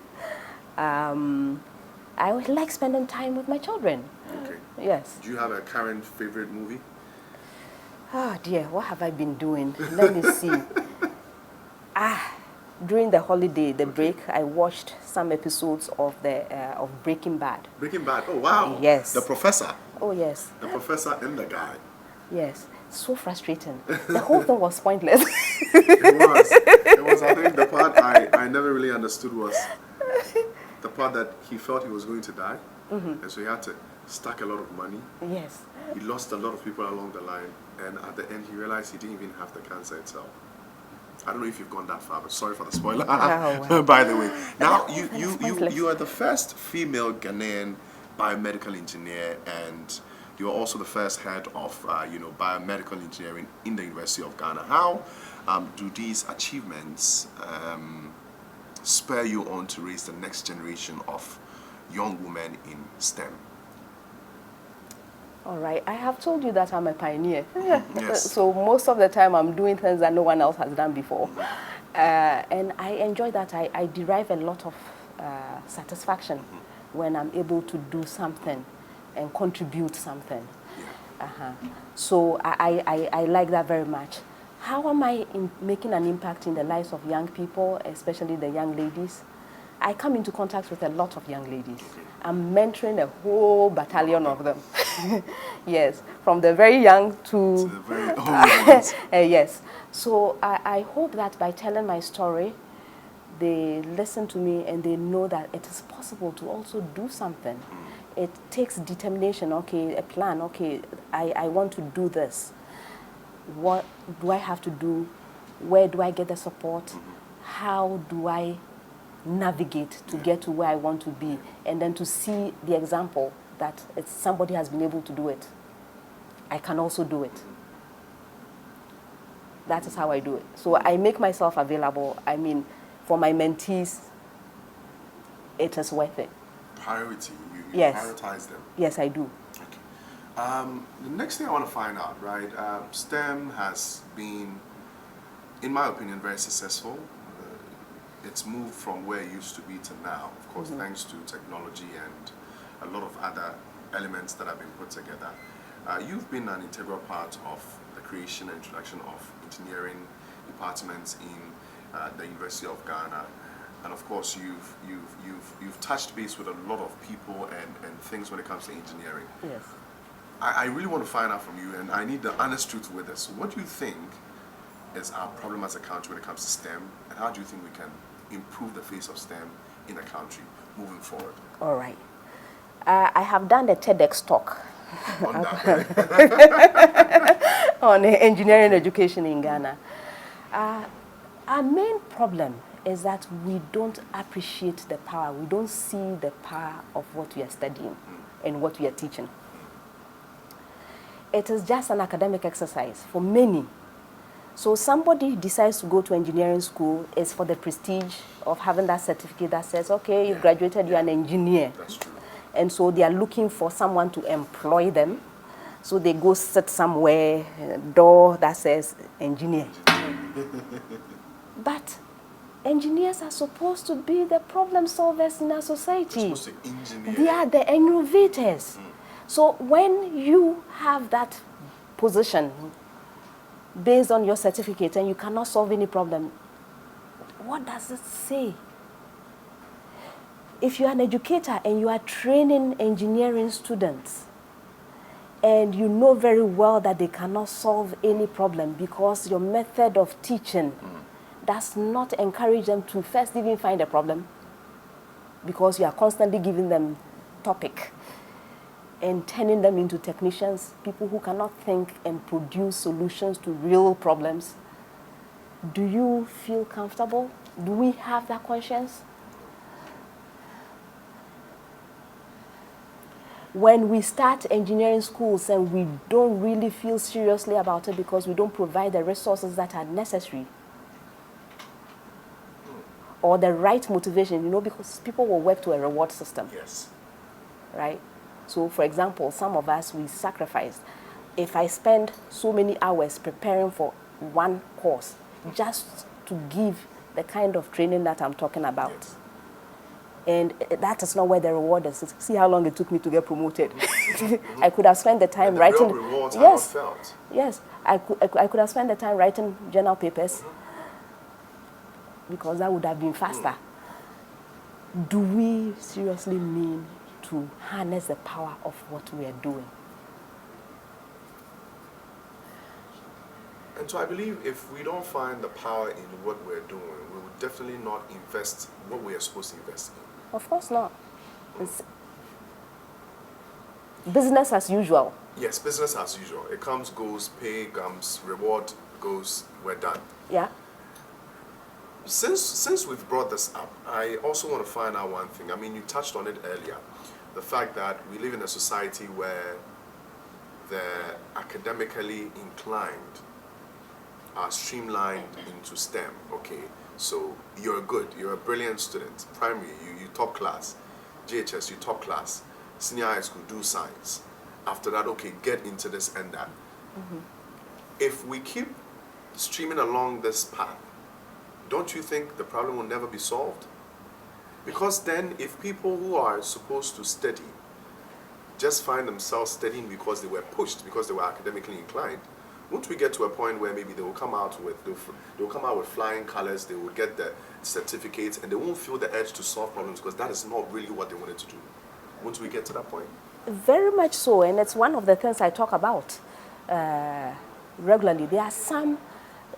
I would like spending time with my children. Okay. Yes. Do you have a current favorite movie? Oh dear, what have I been doing? Let me see. During the holiday, the break, I watched some episodes of of Breaking Bad. Breaking Bad. Oh wow. Yes. The professor. Oh yes, The professor and the guy. yes. So frustrating. The whole thing was pointless. It was. I think the part I never really understood was the part that he felt he was going to die, and so he had to stack a lot of money. Yes. He lost a lot of people along the line, and at the end he realized he didn't even have the cancer itself. I don't know if you've gone that far, but sorry for the spoiler. wow. By the way, now pointless. you are the first female Ghanaian biomedical engineer, and you are also the first head of biomedical engineering in the University of Ghana. How do these achievements spur you on to raise the next generation of young women in STEM? All right. I have told you that I'm a pioneer. Yes. So most of the time I'm doing things that no one else has done before. And I enjoy that. I derive a lot of satisfaction when I'm able to do something and contribute something. So I like that very much. How am I making an impact in the lives of young people, especially the young ladies? I come into contact with a lot of young ladies. I'm mentoring a whole battalion of them. Yes, from the very young to The very old ones. yes. So I hope that by telling my story, they listen to me and they know that it is possible to also do something. It takes determination, okay, a plan, okay, I want to do this. What do I have to do Where do I get the support? How do I navigate to get to where I want to be? And then to see the example that somebody has been able to do it. I can also do it. That is how I do it. So I make myself available. I mean, for my mentees, it is worth it. Priority. You Yes. prioritize them. Yes, I do. Okay. The next thing I want to find out, right? STEM has been, in my opinion, very successful. It's moved from where it used to be to now, of course, thanks to technology and a lot of other elements that have been put together. You've been an integral part of the creation and introduction of engineering departments in the University of Ghana, and of course you've touched base with a lot of people and things when it comes to engineering. Yes. I really want to find out from you, and I need the honest truth with this. What do you think is our problem as a country when it comes to STEM, and how do you think we can improve the face of STEM in the country moving forward? All right. I have done the TEDx talk On that, on engineering education in Ghana. Our main problem is that we don't appreciate the power. We don't see the power of what we are studying and what we are teaching. It is just an academic exercise for many. So somebody decides to go to engineering school is for the prestige of having that certificate that says, okay, you graduated, you're an engineer. that's true. And so they are looking for someone to employ them. So they go sit somewhere, a door that says engineer. But engineers are supposed to be the problem solvers in our society. They're supposed to engineer. They are the innovators. So when you have that position based on your certificate and you cannot solve any problem, what does it say? If you are an educator and you are training engineering students and you know very well that they cannot solve any problem because your method of teaching does not encourage them to first even find a problem, because you are constantly giving them topic and turning them into technicians, people who cannot think and produce solutions to real problems, do you feel comfortable? Do we have that conscience? When we start engineering schools and we don't really feel seriously about it because we don't provide the resources that are necessary or the right motivation, because people will work to a reward system. Yes. Right? So, for example, some of us, we sacrifice. If I spend so many hours preparing for one course just to give the kind of training that I'm talking about, Yes. and that is not where the reward is. See how long it took me to get promoted. I could have spent the time And the writing. real rewards are Yes, not felt. yes. I could have spent the time writing journal papers because that would have been faster. Do we seriously mean to harness the power of what we are doing? And so I believe if we don't find the power in what we're doing, we will definitely not invest what we are supposed to invest in. Of course not. It's business as usual. Yes, business as usual. It comes, goes, pay comes, reward goes, we're done. Yeah. Since we've brought this up, I also want to find out one thing. I mean, you touched on it earlier. The fact that we live in a society where the academically inclined are streamlined into STEM. Okay, so you're a brilliant student. Primary, you top class. GHS, you top class. Senior high school, do science. After that, okay, get into this and that. If we keep streaming along this path, don't you think the problem will never be solved? Because then if people who are supposed to study just find themselves studying because they were pushed, because they were academically inclined, won't we get to a point where maybe they will come out with flying colors, they will get the certificates, and they won't feel the urge to solve problems because that is not really what they wanted to do? Won't we get to that point? Very much so, and it's one of the things I talk about regularly. There are some,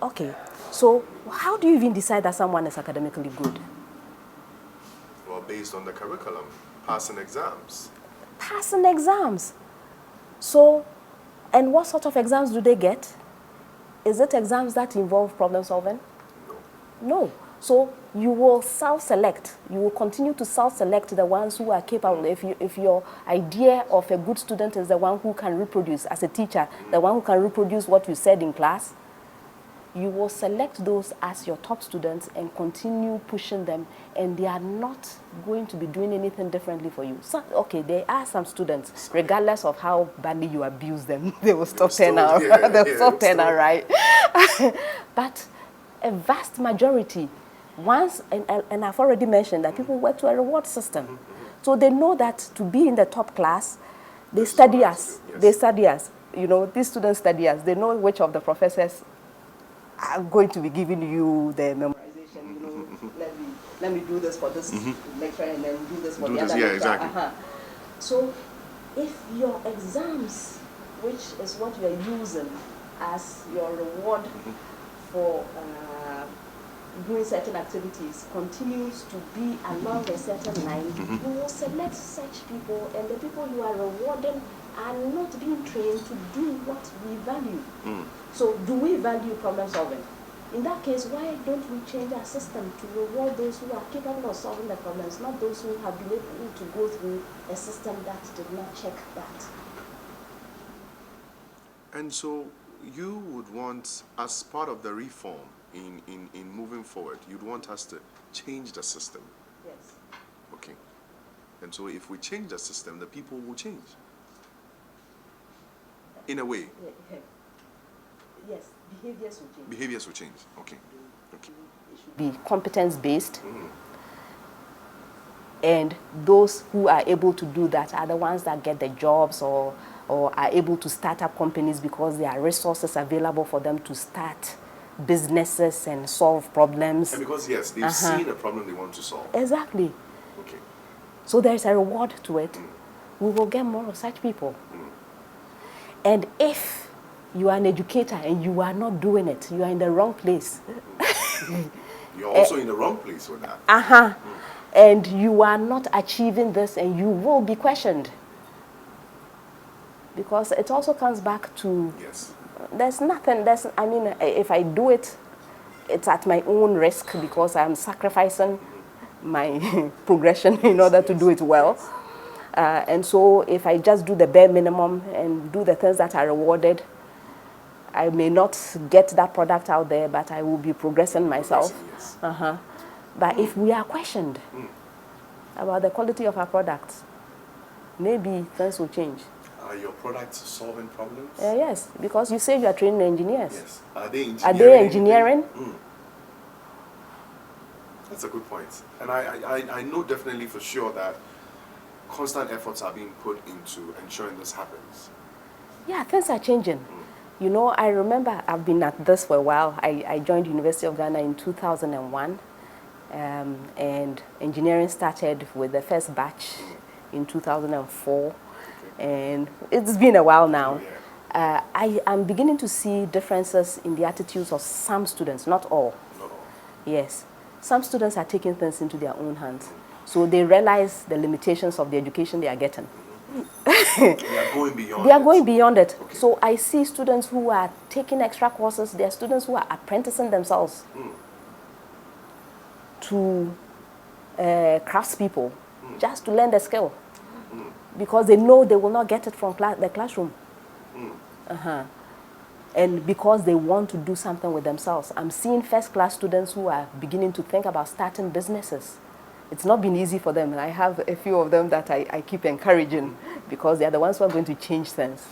okay, so how do you even decide that someone is academically good? Well, based on the curriculum, passing exams. Passing exams. So, and what sort of exams do they get? Is it exams that involve problem solving? No. No. So you will self-select. You will continue to self-select the ones who are capable. If your idea of a good student is the one who can reproduce, as a teacher, the one who can reproduce what you said in class, you will select those as your top students and continue pushing them, and they are not going to be doing anything differently for you. So, okay, there are some students, regardless of how badly you abuse them, they will stop turning out. They will stop turning out right. But a vast majority, once, and I've already mentioned that people work to a reward system. So they know that to be in the top class, they study us. Yes. They study us. You know, these students study us. They know which of the professors are going to be giving you the memorization. You know, let me do this for this lecture and then do this for the other lecture. Exactly. So if your exams, which is what you are using as your reward for doing certain activities, continues to be along a certain line, you will select such people, and the people you are rewarding are not being trained to do what we value. So do we value problem solving? In that case, why don't we change our system to reward those who are capable of solving the problems, not those who have been able to go through a system that did not check that? And so you would want, as part of the reform in moving forward, you'd want us to change the system. Yes. Okay. And so if we change the system, the people will change. In a way. Yes, behaviors will change. Behaviors will change. Okay. Okay. It should be competence-based. And those who are able to do that are the ones that get the jobs or are able to start up companies because there are resources available for them to start businesses and solve problems. And because, yes, they've seen a problem they want to solve. Exactly. Okay. So there's a reward to it. We will get more of such people. And if you are an educator and you are not doing it, you are in the wrong place. You're also in the wrong place with that. And you are not achieving this, and you will be questioned. Because it also comes back to, Yes. there's nothing, I mean, if I do it, it's at my own risk because I'm sacrificing my progression in order to do it well. And so if I just do the bare minimum and do the things that are rewarded, I may not get that product out there, but I will be progressing myself. Yes. But if we are questioned about the quality of our products, maybe things will change. Are your products solving problems? Yes, because you say you are training engineers. Yes. Are they engineering? Are they engineering? That's a good point. And I know definitely for sure that constant efforts are being put into ensuring this happens. Yeah, things are changing. You know, I remember I've been at this for a while. I joined University of Ghana in 2001, and engineering started with the first batch in 2004, and it's been a while now. I am beginning to see differences in the attitudes of some students, not all. Not all. Yes, some students are taking things into their own hands, so they realize the limitations of the education they are getting. They are going beyond They are going beyond it. Okay. So I see students who are taking extra courses. There are students who are apprenticing themselves to craftspeople just to learn the skill because they know they will not get it from the classroom. And because they want to do something with themselves. I'm seeing first-class students who are beginning to think about starting businesses. It's not been easy for them, and I have a few of them that I keep encouraging because they are the ones who are going to change things.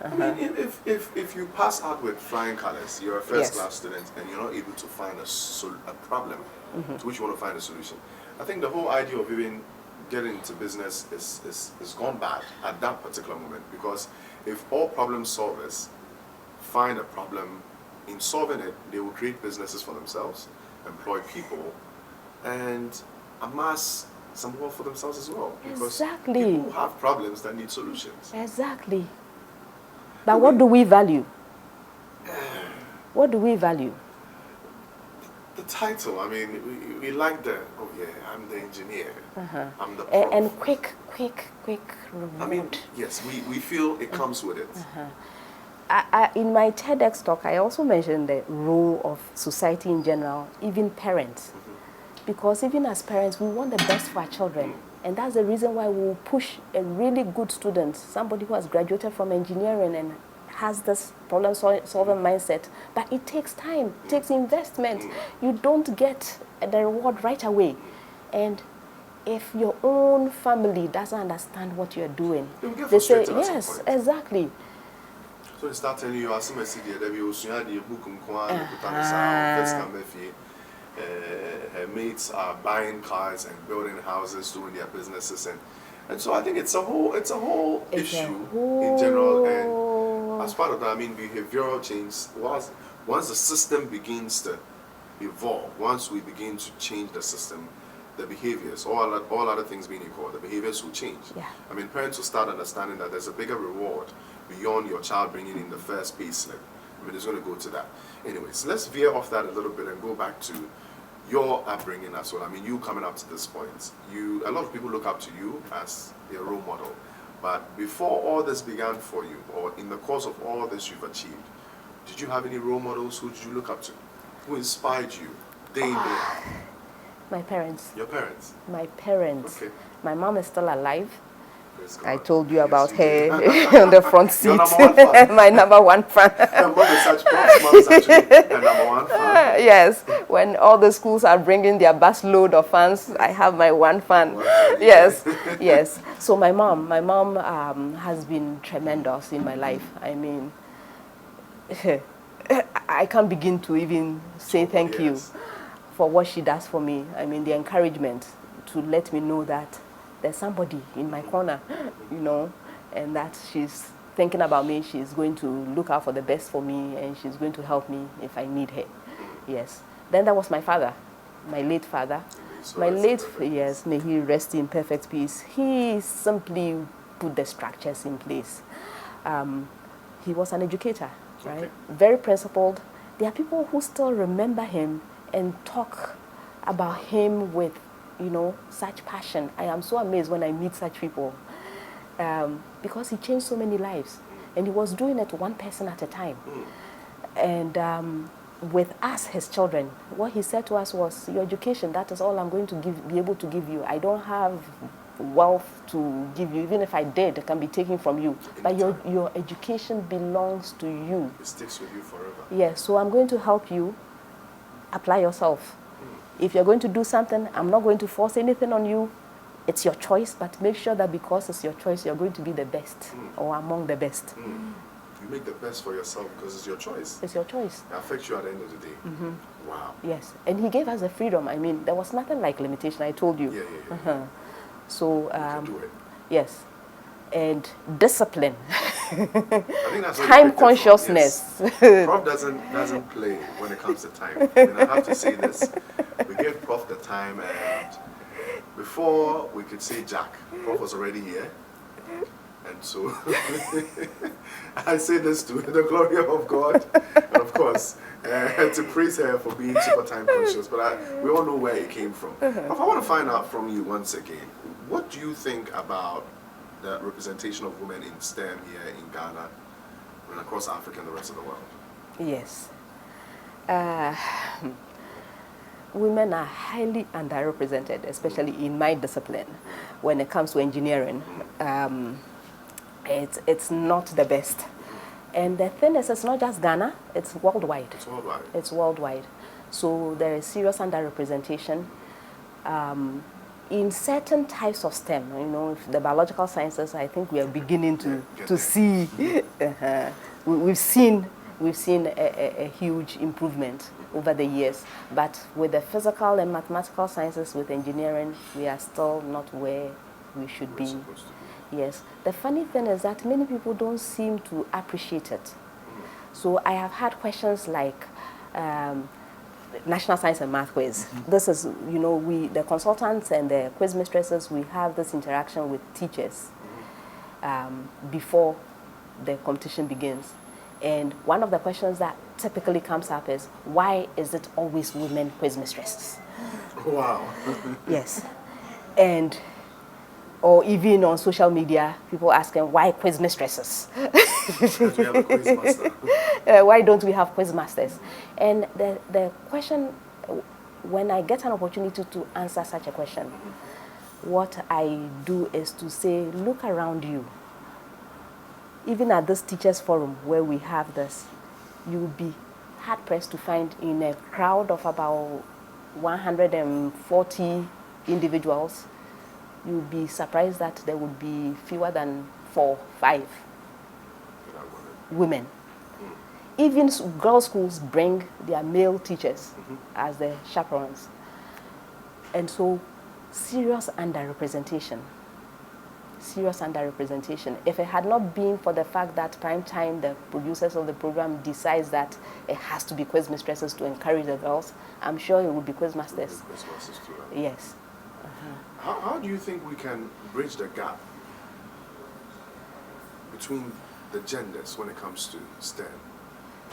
I mean, if you pass out with flying colors, you're a first-class student, and you're not able to find a problem to which you want to find a solution. I think the whole idea of even getting into business is gone bad at that particular moment, because if all problem solvers find a problem, in solving it, they will create businesses for themselves, employ people, and amass some wealth for themselves as well. Because people have problems that need solutions. Exactly. But what do we value? What do we value? The title. I mean, we like the, oh yeah, I'm the engineer. I'm the prof. And quick reward. I mean, yes, we feel it comes with it. in my TEDx talk, I also mentioned the role of society in general, even parents. Because even as parents, we want the best for our children. And that's the reason why we will push a really good student, somebody who has graduated from engineering and has this problem-solving mindset. But it takes time, it takes investment. You don't get the reward right away. And if your own family doesn't understand what you're doing, they say, yes, exactly. So they start telling you, as soon as you book her mates are buying cars and building houses, doing their businesses, and so I think it's a whole issue in general. And as part of that, I mean, behavioral change. Once the system begins to evolve, once we begin to change the system, the behaviors, all other things being equal, the behaviors will change. Yeah. I mean, parents will start understanding that there's a bigger reward beyond your child bringing in the first pay slip. I mean, it's going to go to that. Anyways, let's veer off that a little bit and go back to your upbringing as well. I mean, you coming up to this point, a lot of people look up to you as their role model. But before all this began for you, or in the course of all this you've achieved, did you have any role models? Who did you look up to? Who inspired you day in, day out? My parents. Your parents? My parents. Okay. My mom is still alive. I God. told you about you her did. on the front seat. Your number one fan. My number one fan. Your mom is actually a number one fan. Yes, when all the schools are bringing their bus load of fans, I have my one fan. Yes, yes. So my mom has been tremendous in my life. I mean, I can't begin to even say thank you for what she does for me. I mean, the encouragement to let me know that there's somebody in my corner, you know, and that she's thinking about me. She's going to look out for the best for me, and she's going to help me if I need her. Yes. Then there was my father, my late father. Yes, may he rest in perfect peace. He simply put the structures in place. He was an educator, right? Okay. Very principled. There are people who still remember him and talk about him with, you know, such passion. I am so amazed when I meet such people because he changed so many lives, and he was doing it one person at a time. And with us, his children, what he said to us was, your education, that is all I'm going to be able to give you. I don't have wealth to give you. Even if I did, it can be taken from you. But your education belongs to you. It sticks with you forever. Yes, so I'm going to help you apply yourself. If you're going to do something, I'm not going to force anything on you. It's your choice, but make sure that because it's your choice, you're going to be the best or among the best. You make the best for yourself because it's your choice. It's your choice. It affects you at the end of the day. Wow. Yes, and he gave us the freedom. I mean, there was nothing like limitation, I told you. Yeah. So, You can do it. yes, and discipline. I think that's what Time you picked it from. consciousness. Yes. Prof doesn't play when it comes to time. I mean, I have to say this. We gave Prof the time, and before we could say Jack, Prof was already here. And so I say this to the glory of God, and of course to praise her for being super time conscious. But we all know where it came from. If I want to find out from you once again, what do you think about the representation of women in STEM here in Ghana and across Africa and the rest of the world? Yes. Women are highly underrepresented, especially in my discipline. When it comes to engineering, it's not the best. And the thing is, it's not just Ghana, it's worldwide. It's worldwide. It's worldwide. So there is serious underrepresentation. In certain types of STEM, you know, the biological sciences, I think we are beginning to see. We've seen a huge improvement over the years, but with the physical and mathematical sciences, with engineering, we are still not where we should be. Yes. The funny thing is that many people don't seem to appreciate it. So I have had questions like National Science and Math quiz. This is, you know, the consultants and the quiz mistresses, we have this interaction with teachers before the competition begins. And one of the questions that typically comes up is, why is it always women quiz mistresses? Wow. Yes. And or even on social media, people asking why quiz mistresses? Because we have a quiz master. Why don't we have quiz masters? And the question, when I get an opportunity to answer such a question, what I do is to say, look around you. Even at this teachers forum where we have this, you'll be hard pressed to find in a crowd of about 140 individuals, you'll be surprised that there would be fewer than 4, 5 women. Even girls' schools bring their male teachers as the chaperones. And so, serious underrepresentation. Serious underrepresentation. If it had not been for the fact that prime time, the producers of the program decides that it has to be quiz mistresses to encourage the girls, I'm sure it would be quiz masters. Quiz masters too, right? Yes. How do you think we can bridge the gap between the genders when it comes to STEM?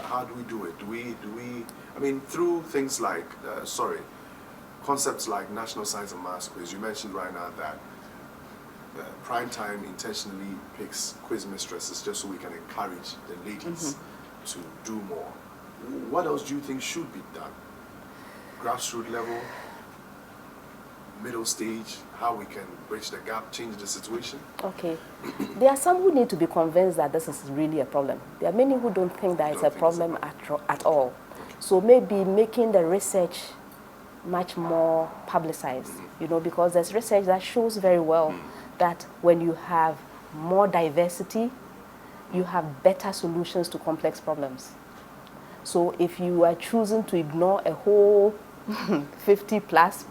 How do we do it? Do we? I mean, through things like, concepts like National Science and Maths Quiz. You mentioned right now that prime time intentionally picks quiz mistresses just so we can encourage the ladies to do more. What else do you think should be done? Grassroots level, middle stage, how we can bridge the gap, change the situation? Okay. There are some who need to be convinced that this is really a problem. There are many who don't think that it's a problem at all. Okay. So maybe making the research much more publicized, because there's research that shows very well that when you have more diversity, you have better solutions to complex problems. So if you are choosing to ignore a whole 50+%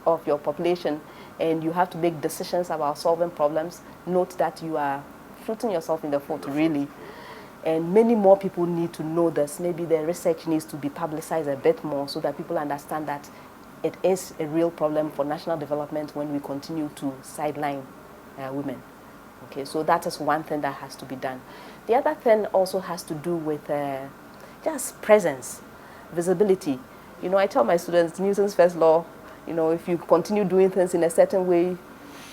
of your population and you have to make decisions about solving problems, note that you are shooting yourself in the foot, really. And many more people need to know this. Maybe the research needs to be publicized a bit more so that people understand that it is a real problem for national development when we continue to sideline women. Okay, so that is one thing that has to be done. The other thing also has to do with just presence, visibility. I tell my students, Newton's first law, if you continue doing things in a certain way,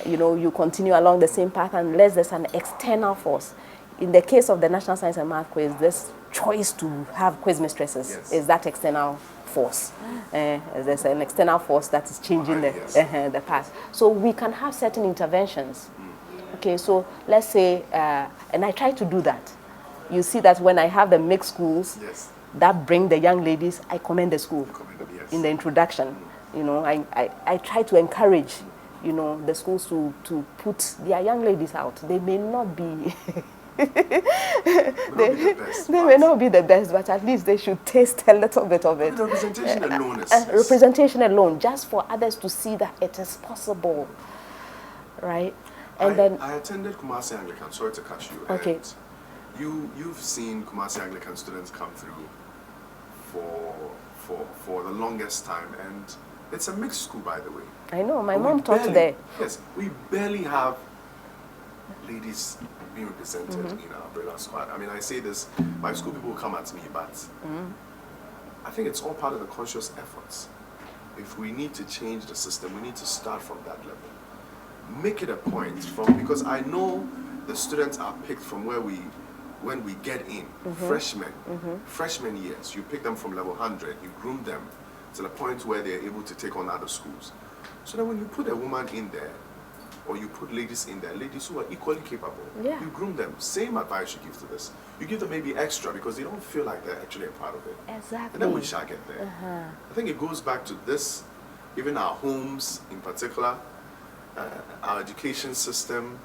you continue along the same path unless there's an external force. In the case of the National Science and Math Quiz, this choice to have quiz mistresses is that external force. There's an external force that is changing the path. So we can have certain interventions. Okay, so let's say, and I try to do that. You see that when I have the mixed schools that bring the young ladies, I commend the school in the introduction. I try to encourage, the schools to put their young ladies out. They may not be... they may not be the best, but at least they should taste a little bit of it. Representation alone representation alone, just for others to see that it is possible, right? And then I attended Kumasi Anglican. Sorry to cut you. Okay. And you've seen Kumasi Anglican students come through for the longest time, and it's a mixed school, by the way. I know my mom taught there. Yes, we barely have ladies being represented in our umbrella squad. I mean, I say this, my school people will come at me, but I think it's all part of the conscious efforts. If we need to change the system, we need to start from that level. Make it a point because I know the students are picked from when we get in, freshman years. You pick them from level 100, you groom them to the point where they're able to take on other schools. So that when you put a woman in there, or you put ladies in there, ladies who are equally capable, you groom them. Same advice you give to this. You give them maybe extra because they don't feel like they're actually a part of it. Exactly. And then we shall get there. I think it goes back to this, even our homes in particular, our education system,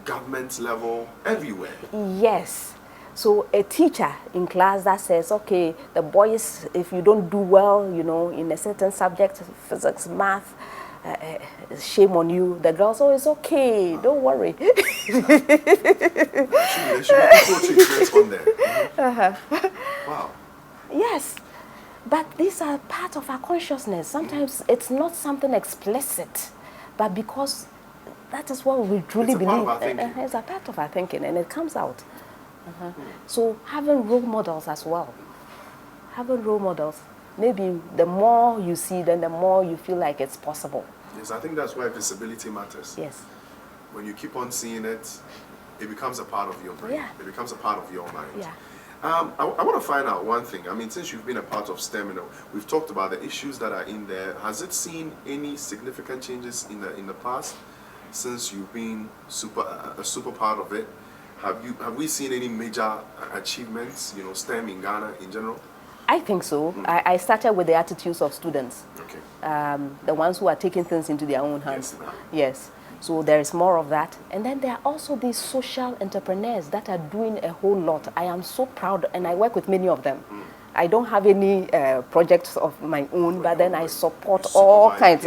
government level, everywhere. Yes. So a teacher in class that says, okay, the boys, if you don't do well, in a certain subject, physics, math, shame on you. The girls, oh, it's okay, don't worry. There should be coaching on there. Wow. Yes, but these are part of our consciousness. Sometimes it's not something explicit, but because that is what we truly believe. It's a part of our thinking, and it comes out. So having role models as well. Having role models. Maybe the more you see, then the more you feel like it's possible. Yes, I think that's why visibility matters. Yes. When you keep on seeing it, it becomes a part of your brain. Yeah. It becomes a part of your mind. Yeah. I want to find out one thing. I mean, since you've been a part of STEM, we've talked about the issues that are in there. Has it seen any significant changes in the past since you've been a super part of it? Have we seen any major achievements, STEM in Ghana in general? I think so. I started with the attitudes of students. Okay. The ones who are taking things into their own hands. Yes, ma'am. Yes. So there is more of that. And then there are also these social entrepreneurs that are doing a whole lot. I am so proud, and I work with many of them. I don't have any projects of my own, but then I support all kinds.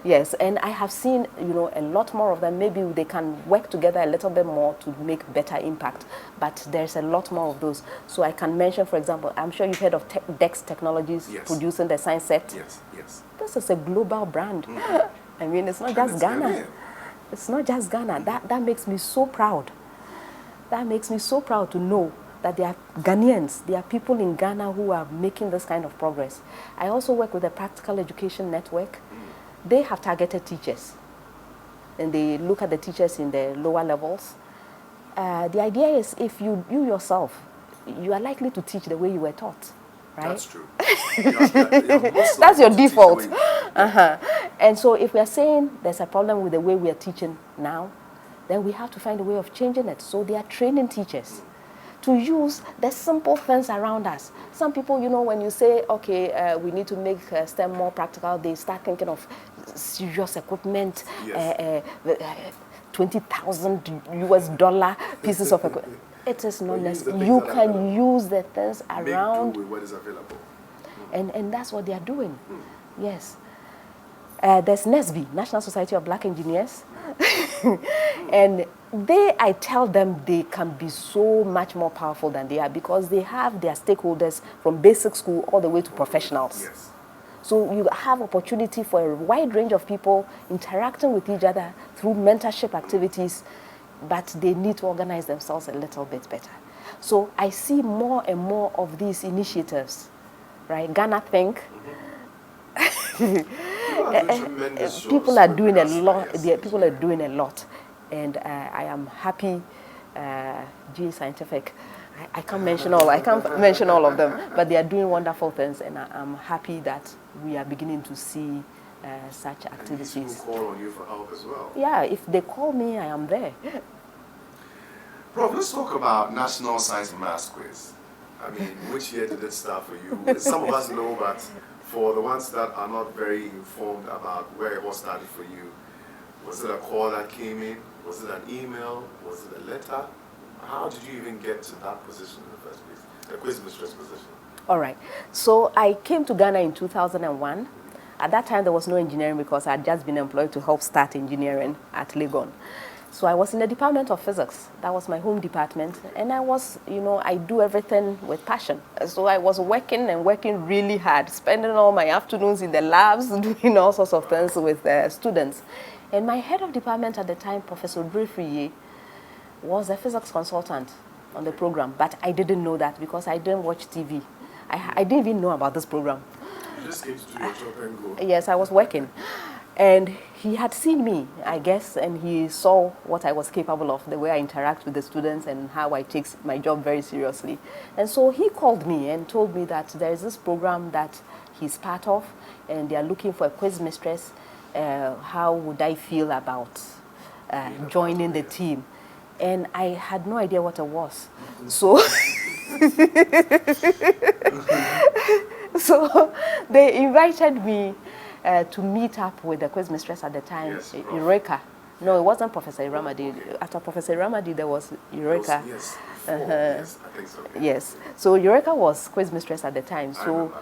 Yes, and I have seen, a lot more of them. Maybe they can work together a little bit more to make better impact. But there's a lot more of those. So I can mention, for example, I'm sure you've heard of Dex Technologies producing the science set. Yes, yes. This is a global brand. I mean, it's not just Ghana. It's not just Ghana. That makes me so proud. That makes me so proud to know that there are Ghanaians, there are people in Ghana who are making this kind of progress. I also work with the Practical Education Network. They have targeted teachers, and they look at the teachers in the lower levels. The idea is if you yourself, you are likely to teach the way you were taught, right? That's true. That's your default. And so if we are saying there's a problem with the way we are teaching now, then we have to find a way of changing it. So they are training teachers to use the simple things around us. Some people, when you say, okay, we need to make STEM more practical, they start thinking of serious equipment, Yes. $20,000 pieces of equipment. It is not necessary. You can use the things around. Make do with what is available. And that's what they are doing. Yes. There's NSB, National Society of Black Engineers. And I tell them they can be so much more powerful than they are because they have their stakeholders from basic school all the way to professionals. Yes. So you have opportunity for a wide range of people interacting with each other through mentorship activities, but they need to organize themselves a little bit better. So I see more and more of these initiatives, right? Ghana Think. People are doing a lot. People are doing a lot, and I am happy. Scientific. I can't mention all. I can't mention all of them, but they are doing wonderful things, and I'm happy that we are beginning to see such activities. And these people call on you for help as well. Yeah, if they call me, I am there. Prof, let's talk about National Science and Maths Quiz. I mean, which year did it start for you? Some of us know, but for the ones that are not very informed about where it all started for you, was it a call that came in? Was it an email? Was it a letter? How did you even get to that position in the first place, the quiz mistress position? All right. So I came to Ghana in 2001. At that time, there was no engineering because I had just been employed to help start engineering at Legon. So I was in the Department of Physics. That was my home department. And I was, I do everything with passion. So I was working really hard, spending all my afternoons in the labs, doing all sorts of things with students. And my head of department at the time, Professor Briefriye, was a physics consultant on the program. But I didn't know that because I didn't watch TV. I didn't even know about this program. You just came to do your job and go. Yes, I was working. And he had seen me, I guess, and he saw what I was capable of, the way I interact with the students and how I take my job very seriously. And so he called me and told me that there is this program that he's part of, and they are looking for a quiz mistress. How would I feel about joining the team? And I had no idea what it was. So, so they invited me to meet up with the quiz mistress at the time, yes, Eureka. No, it wasn't Professor Ramadi. Okay. After Professor Ramadi, there was Eureka. Yes, yes, I think so. Yes. So Eureka was quiz mistress at the time. So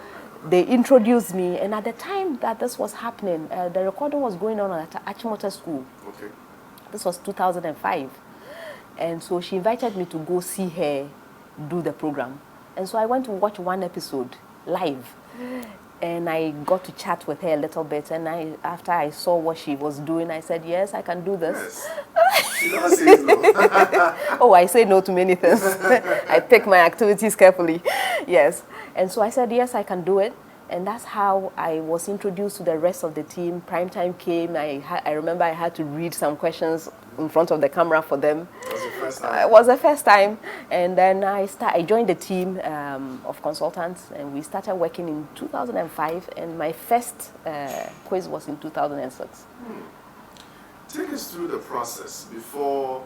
they introduced me, and at the time that this was happening, the recording was going on at Achimota School. Okay. This was 2005. And so she invited me to go see her do the program. And so I went to watch one episode live. And I got to chat with her a little bit. And after I saw what she was doing, I said, yes, I can do this. Yes. She never says no. Oh, I say no to many things. I pick my activities carefully. Yes. And so I said, yes, I can do it. And that's how I was introduced to the rest of the team. Prime time came. I remember I had to read some questions in front of the camera for them. It was the first time. It was the first time. And then I joined the team of consultants, and we started working in 2005. And my first quiz was in 2006. Take us through the process before.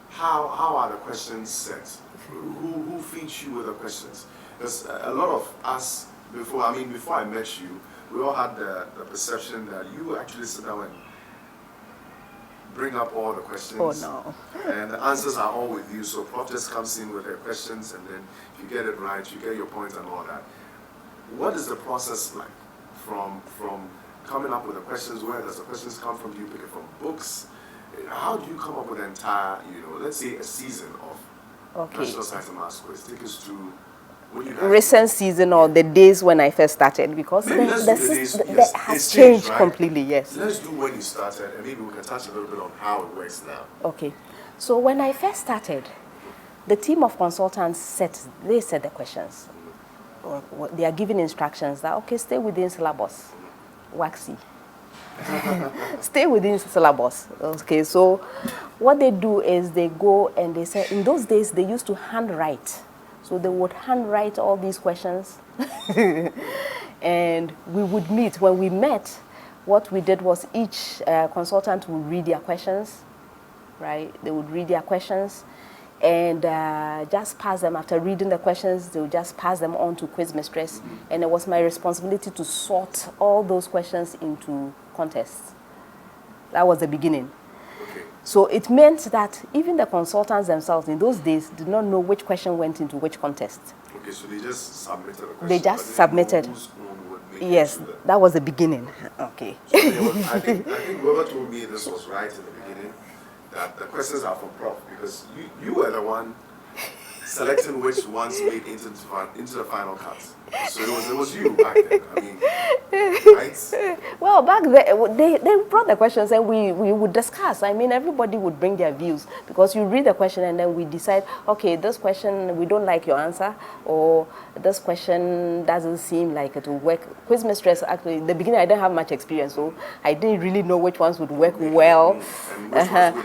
How are the questions set? Who feeds you with the questions? Because a lot of us, before I met you, we all had the perception that you actually sit down and bring up all the questions. Oh, no. And the answers are all with you. So Prof just comes in with her questions, and then if you get it right, you get your points and all that. What is the process like from coming up with the questions? Where does the questions come from? Do you pick it from books? How do you come up with an entire, let's say a season of National Science and Maths quiz? Take us through what you guys recent season or the days when I first started, because the has changed right? completely, yes. Let's do when you started, and maybe we can touch a little bit on how it works now. Okay. So when I first started, the team of consultants set the questions. Or they are given instructions that, okay, stay within syllabus. Waxy. Stay within syllabus. Okay, so what they do is they go and they say, in those days they used to handwrite. So they would handwrite all these questions and we would meet. When we met, what we did was each consultant would read their questions, right? They would read their questions and just pass them. After reading the questions, they would just pass them on to quiz mistress. And it was my responsibility to sort all those questions into contests. That was the beginning. Okay. So it meant that even the consultants themselves in those days did not know which question went into which contest. Okay, so they just submitted the question. They just submitted. Whose own would make Yes, it to that was the beginning. Okay. So I think whoever told me this was right in the beginning, that the questions are from Prof, because you were the one selecting which ones made into the final cut. So it was you back then. Right? Well, back then, they brought the questions and we would discuss. Everybody would bring their views, because you read the question and then we decide, okay, this question, we don't like your answer, or this question doesn't seem like it will work. Quiz mistress, actually, in the beginning, I didn't have much experience, so I didn't really know which ones would work well.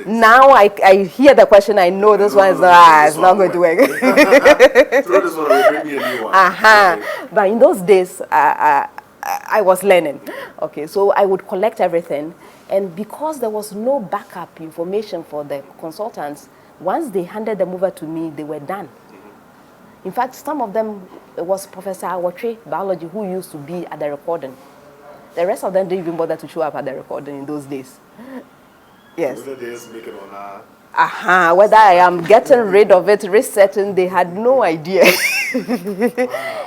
Now I hear the question, I know this one is it's not going to work. Throw this one away, bring me a new one. But in those days, I was learning. Okay, so I would collect everything, and because there was no backup information for the consultants, once they handed them over to me, they were done. In fact, some of them, it was Professor Awotwe, biology, who used to be at the recording. The rest of them didn't even bother to show up at the recording in those days. Yes. Whether they just make it on whether I am getting rid of it, resetting, they had no idea.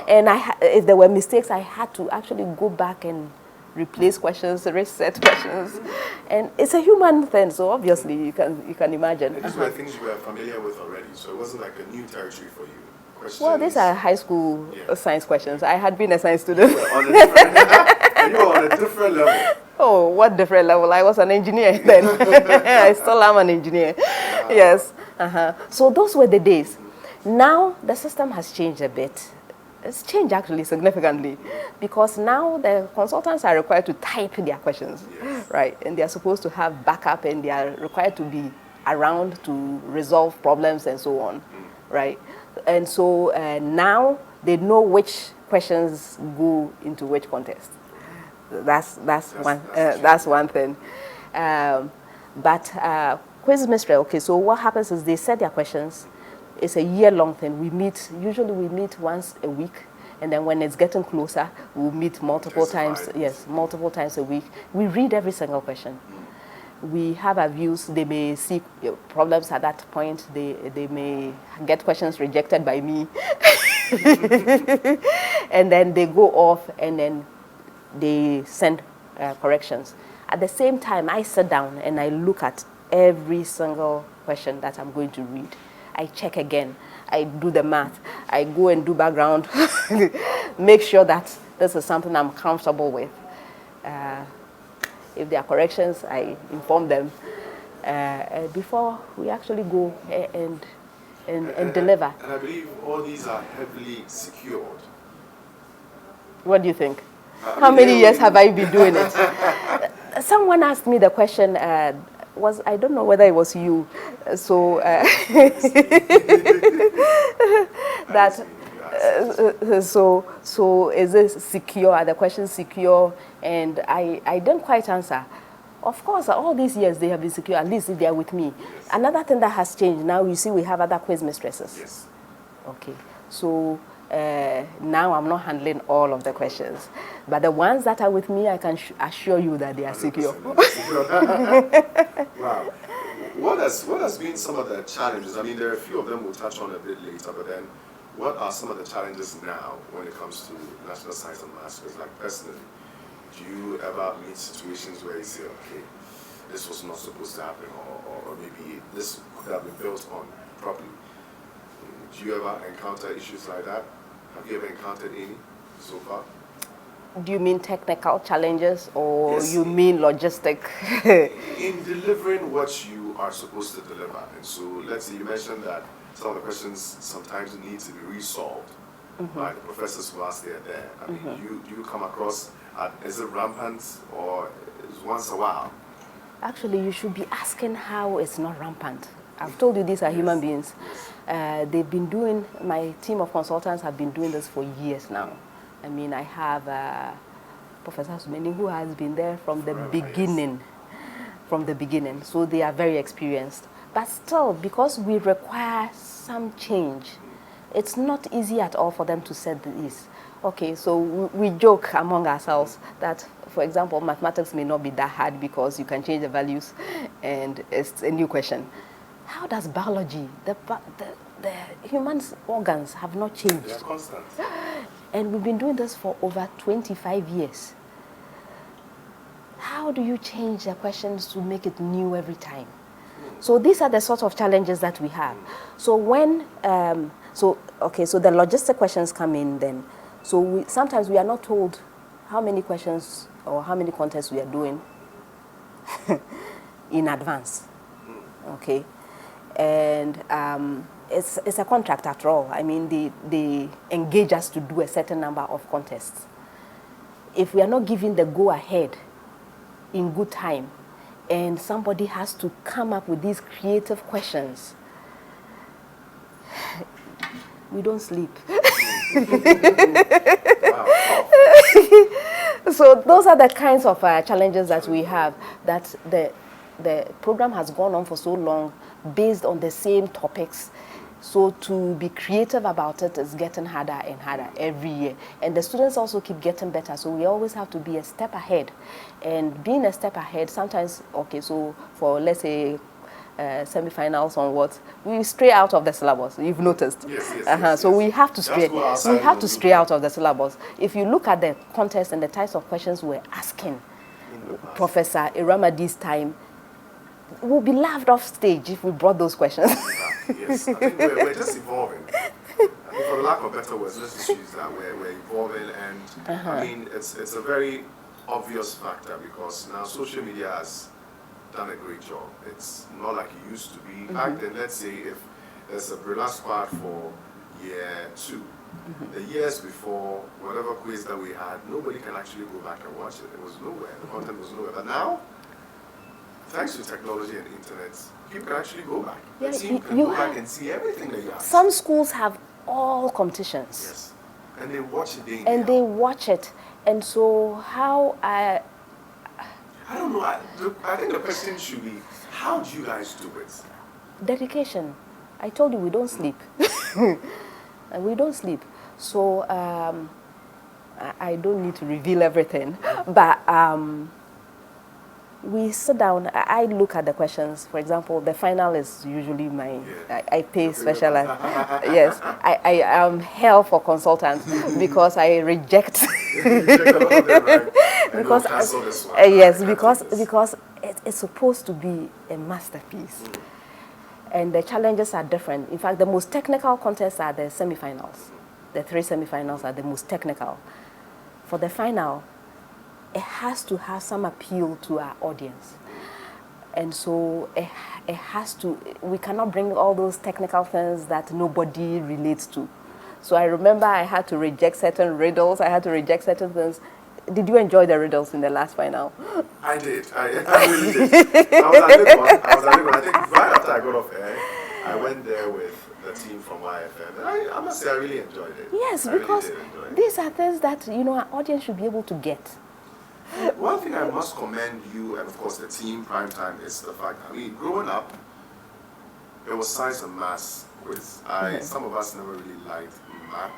And if there were mistakes, I had to actually go back and replace questions, reset questions. And it's a human thing, so obviously you can imagine. And these were things you were familiar with already, so it wasn't like a new territory for you. Questions. Well, these are high school science questions. I had been a science student. You were on a different level. Oh, what different level? I was an engineer then. I still am an engineer. Wow. Yes. So those were the days. Now the system has changed a bit. It's changed actually significantly, because now the consultants are required to type their questions, right? And they are supposed to have backup, and they are required to be around to resolve problems and so on, right? And so now they know which questions go into which contest. That's one thing. But quiz mistress. Okay, so what happens is they set their questions. It's a year-long thing. Usually we meet once a week, and then when it's getting closer, we'll meet multiple times. Yes, multiple times a week. We read every single question. We have our views. They may see problems at that point. They may get questions rejected by me, and then they go off, and then they send corrections. At the same time, I sit down and I look at every single question that I'm going to read. I check again. I do the math. I go and do background. Make sure that this is something I'm comfortable with. If there are corrections, I inform them before we actually go and deliver. And I believe all these are heavily secured. What do you think? How many years have I been doing it? Someone asked me the question, I don't know whether it was you, so that so is this secure? Are the questions secure? And I didn't quite answer. Of course, all these years they have been secure, at least if they are with me. Yes. Another thing that has changed, now you see we have other quiz mistresses. Yes. Okay, so now I'm not handling all of the questions. But the ones that are with me, I can assure you that they are secure. Wow. What has been some of the challenges? I mean, there are a few of them we'll touch on a bit later, but then what are some of the challenges now when it comes to national science and maths? Because, like, personally, do you ever meet situations where you say, okay, this was not supposed to happen, or maybe this could have been built on properly? Do you ever encounter issues like that? Have you ever encountered any so far? Do you mean technical challenges, or Yes. you mean logistic? In delivering what you are supposed to deliver. And so, let's say you mentioned that some of the questions sometimes need to be resolved by the professors who are there. I mean, do you come across, is it rampant, or is once a while? Actually, you should be asking how it's not rampant. I've told you these are human beings. They've been doing, my team of consultants have been doing this for years now. I mean, I have Professor Sumeni, who has been there from the beginning. From the beginning. So they are very experienced. But still, because we require some change, it's not easy at all for them to set this. Okay, so we joke among ourselves that, for example, mathematics may not be that hard because you can change the values and it's a new question. How does biology, the human organs have not changed? They're constant. And we've been doing this for over 25 years. How do you change the questions to make it new every time? So these are the sort of challenges that we have. So when, so the logistic questions come in then. So sometimes we are not told how many questions or how many contests we are doing in advance. Okay. And it's a contract after all. I mean, they engage us to do a certain number of contests. If we are not given the go-ahead in good time, and somebody has to come up with these creative questions, we don't sleep. So those are the kinds of challenges that we have, that the program has gone on for so long based on the same topics. So to be creative about it is getting harder and harder every year. And the students also keep getting better. So we always have to be a step ahead. And being a step ahead, sometimes, okay, so for, let's say, semi-finals onwards, we stray out of the syllabus. You've noticed. Yes. So we have to stray out of the syllabus. If you look at the contest and the types of questions we're asking, Professor Iramadi's time, we'll be laughed off stage if we brought those questions. Yes, I think we're just evolving. I think, for lack of better words, let's just use that. We're evolving, and I mean, it's a very obvious factor because now social media has done a great job. It's not like it used to be. Back then, let's say if there's a burlesque squad for year 2, the years before, whatever quiz that we had, nobody can actually go back and watch it. It was nowhere. The content was nowhere. But now, thanks to technology and internet, people can actually go back. Yeah, The team can go back and see everything that you have. Some schools have all competitions. Yes. And they watch it day in, And day they out. watch it. And so how I don't know. I think the question should be, how do you guys do it? dedication. I told you we don't sleep. We don't sleep. So I don't need to reveal everything. But we sit down, I look at the questions. For example, the final is usually my, I pay special, yes, I am hell for consultants because I reject. Because yes, because it's supposed to be a masterpiece. And the challenges are different. In fact, the most technical contests are the semifinals. The 3 semifinals are the most technical. For the final, it has to have some appeal to our audience. And so it has to, we cannot bring all those technical things that nobody relates to. So I remember I had to reject certain riddles, I had to reject certain things. Did you enjoy the riddles in the last final? I did. I really did. I was at Legon. I think right after I got off air, I went there with the team from YFM. And I must say, I really enjoyed it. Yes, I because really did enjoy it. these are things that, our audience should be able to get. One thing I must commend you and, of course, the team Primetime is the fact, growing up, it was science and maths. Some of us never really liked math.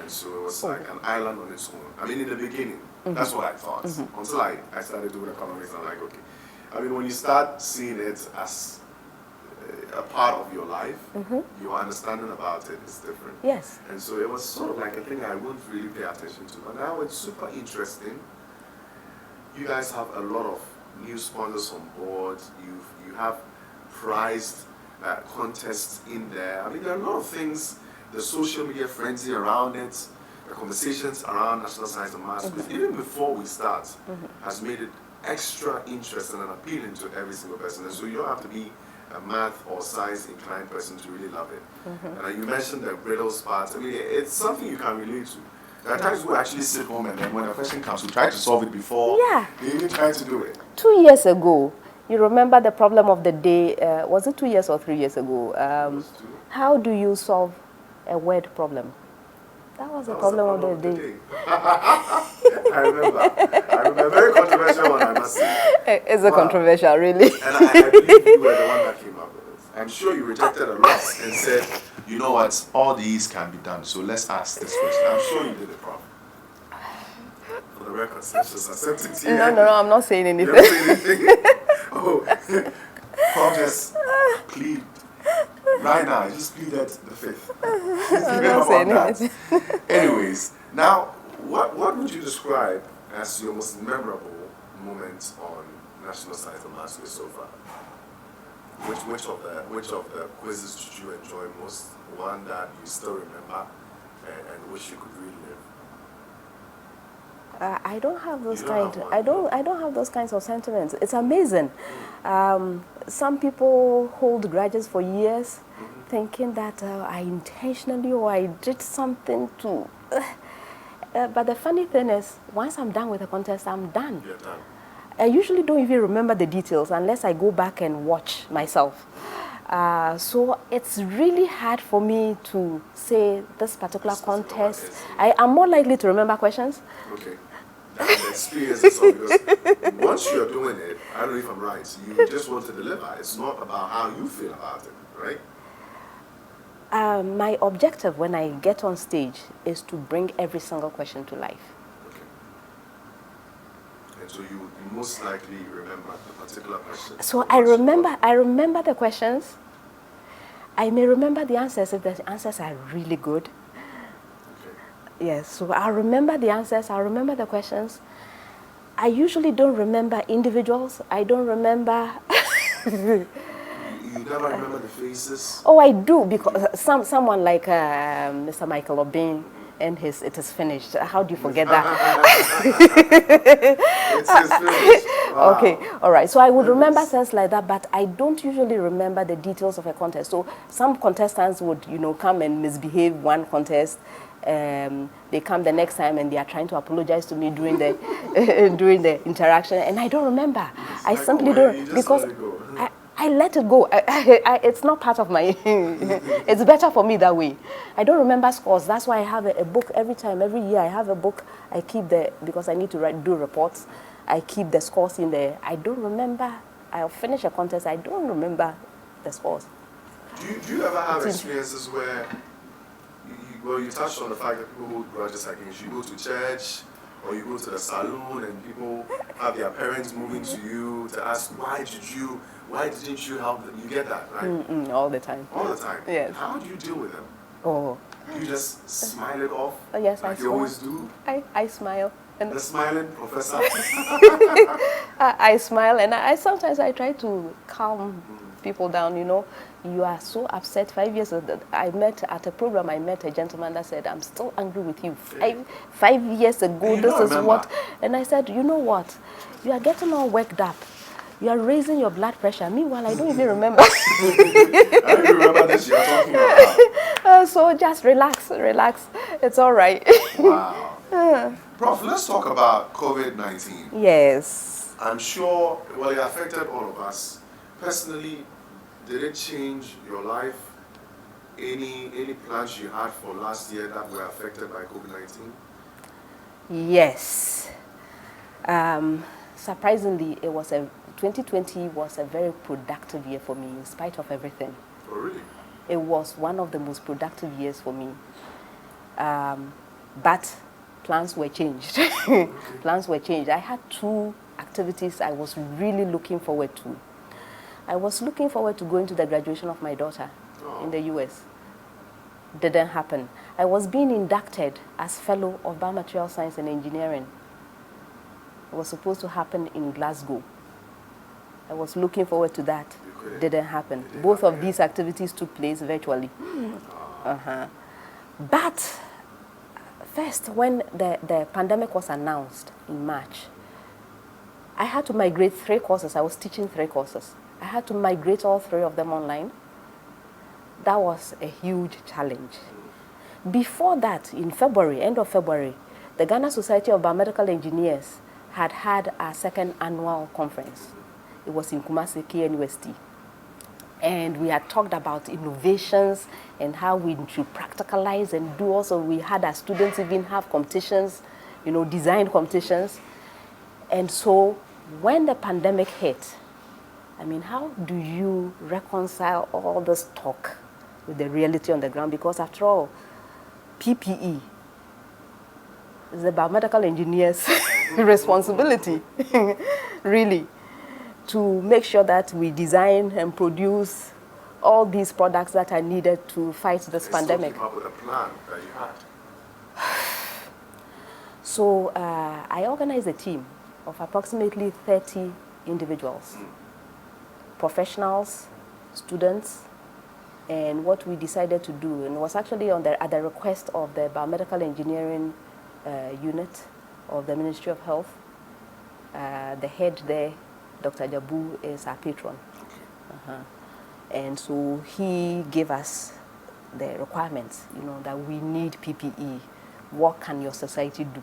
And so it was like an island on its own. In the beginning, that's what I thought. Until I started doing economics, I'm like, okay. When you start seeing it as a part of your life, your understanding about it is different. Yes. And so it was sort of like a thing I wouldn't really pay attention to. But now it's super interesting. You guys have a lot of new sponsors on board. You have prized contests in there. There are a lot of things, the social media frenzy around it, the conversations around National Science and Maths, even before we start, has made it extra interesting and appealing to every single person. And so you don't have to be a math or science inclined person to really love it. And you mentioned the riddles part. It's something you can relate to. There are times we actually sit home and then when a question comes, we try to solve it before we even try to do it. 2 years ago, you remember the problem of the day, was it 2 years or 3 years ago? How do you solve a word problem? That was the problem of the day. I remember. Very controversial one, I must say. It's a controversial, really. And I believe you were the one that came up with it. I'm sure you rejected a lot and said, you know what, all these can be done, so let's ask this question. I'm sure you did it, Prof. For the record, just accepting it here. No, I'm not saying anything. You're not saying anything? Prof just plead. Right now, I just pleaded the fifth. I'm not saying anything. Anyways, now, what would you describe as your most memorable moment on National Science and Maths so far? Which of the quizzes did you enjoy most? One that you still remember and wish you could relive? I don't have those kinds. I don't have those kinds of sentiments. It's amazing. Some people hold grudges for years, thinking that I intentionally or I did something to. But the funny thing is, once I'm done with the contest, I'm done. You're done. I usually don't even remember the details unless I go back and watch myself. So it's really hard for me to say this particular contest. I am more likely to remember questions. Okay. That's the experience itself, because once you're doing it, I don't know if I'm right, you just want to deliver. It's not about how you feel about it, right? My objective when I get on stage is to bring every single question to life. Okay. And so you most likely remember the particular question. So I remember the questions. I may remember the answers if the answers are really good. Okay. Yes, so I remember the answers, I remember the questions. I usually don't remember individuals. I don't remember. You never remember the faces? Oh, I do, because someone like Mr. Michael Obin and his "It is finished." How do you forget that? It is finished. Wow. Okay, all right. So I would remember things like that, but I don't usually remember the details of a contest. So some contestants would, come and misbehave one contest. They come the next time and they are trying to apologize to me during the during the interaction, and I don't remember. I simply don't, because I let it go. It's not part of my. It's better for me that way. I don't remember scores. That's why I have a book every year. I have a book. I keep because I need to do reports. I keep the scores in there. I don't remember. I'll finish a contest. I don't remember the scores. Do you ever have experiences where, you touched on the fact that people hold grudges against you? You go to church, or you go to the saloon, and people have their parents moving to you to ask, why didn't you help them? You get that, right? All the time. All the time? Yes. How do you deal with them? Oh. Do you just smile it off? Yes, like I smile. You always do? I smile. And the smiling professor? I smile, and sometimes I try to calm people down, You are so upset. 5 years ago, at a program, I met a gentleman that said, I'm still angry with you. Five years ago, this is what. And I said, you know what? You are getting all worked up. You are raising your blood pressure. Meanwhile, I don't even remember. I don't remember this you're talking about. So just relax. It's all right. Wow. Prof, let's talk about COVID-19. Yes. I'm sure, well, it affected all of us. Personally, did it change your life? Any plans you had for last year that were affected by COVID-19? Yes. Surprisingly, 2020 was a very productive year for me in spite of everything. Oh, really? It was one of the most productive years for me. But plans were changed. Plans were changed. I had 2 activities I was really looking forward to. I was looking forward to going to the graduation of my daughter in the US. Didn't happen. I was being inducted as Fellow of Biomaterial Science and Engineering. It was supposed to happen in Glasgow. I was looking forward to that. Didn't happen. Both of these activities took place virtually. But first, when the pandemic was announced in March, I had to migrate 3 courses. I was teaching 3 courses. I had to migrate all 3 of them online. That was a huge challenge. Before that, in February, end of February, the Ghana Society of Biomedical Engineers had our 2nd annual conference. It was in Kumasi, KNUST. And we had talked about innovations and how we should practicalize and do also. We had our students even have competitions, design competitions. And so when the pandemic hit, how do you reconcile all this talk with the reality on the ground? Because after all, PPE is the biomedical engineer's responsibility, really, to make sure that we design and produce all these products that are needed to fight this pandemic. Keep up with the plan that you had. So I organized a team of approximately 30 individuals, professionals, students, and what we decided to do, and it was actually at the request of the biomedical engineering unit of the Ministry of Health. The head there, Dr. Jabu, is our patron. And so he gave us the requirements, that we need PPE. What can your society do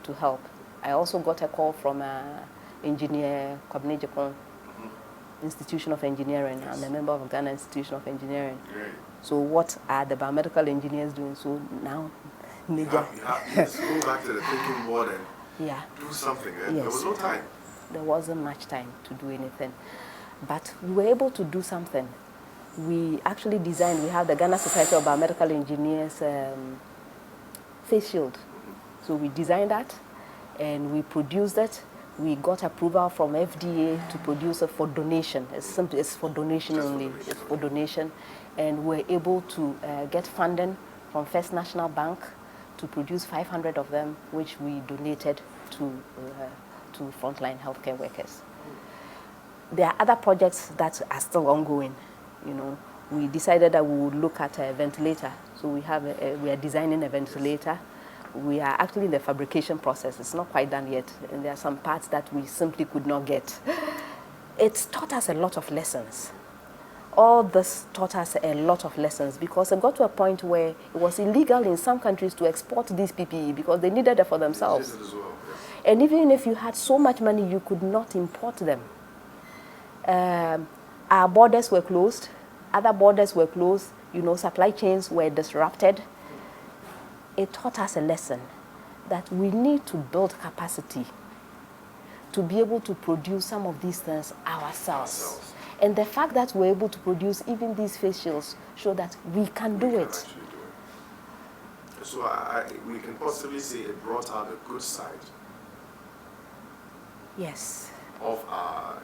to help? I also got a call from engineer Kwabene Jekon, Institution of Engineering. I'm a member of Ghana Institution of Engineering. Great. So what are the biomedical engineers doing? So now, You have to go back to the thinking board and do something. Yes. There was no time. There wasn't much time to do anything. But we were able to do something. We actually designed, we have the Ghana Society of Biomedical Engineers face shield. So we designed that and we produced it. We got approval from FDA to produce it for donation. It's for donation only. It's for donation. And we're able to get funding from First National Bank to produce 500 of them, which we donated to frontline healthcare workers. There are other projects that are still ongoing. We decided that we would look at a ventilator. So we are designing a ventilator. We are actually in the fabrication process. It's not quite done yet, and there are some parts that we simply could not get. It's taught us a lot of lessons. All this taught us a lot of lessons because it got to a point where it was illegal in some countries to export these PPE because they needed it for themselves. As well, yes. And even if you had so much money, you could not import them. Our borders were closed. Other borders were closed. Supply chains were disrupted. It taught us a lesson that we need to build capacity to be able to produce some of these things ourselves. And the fact that we're able to produce even these face shields show that we can do it. So we can possibly say it brought out the good side. Yes. Of our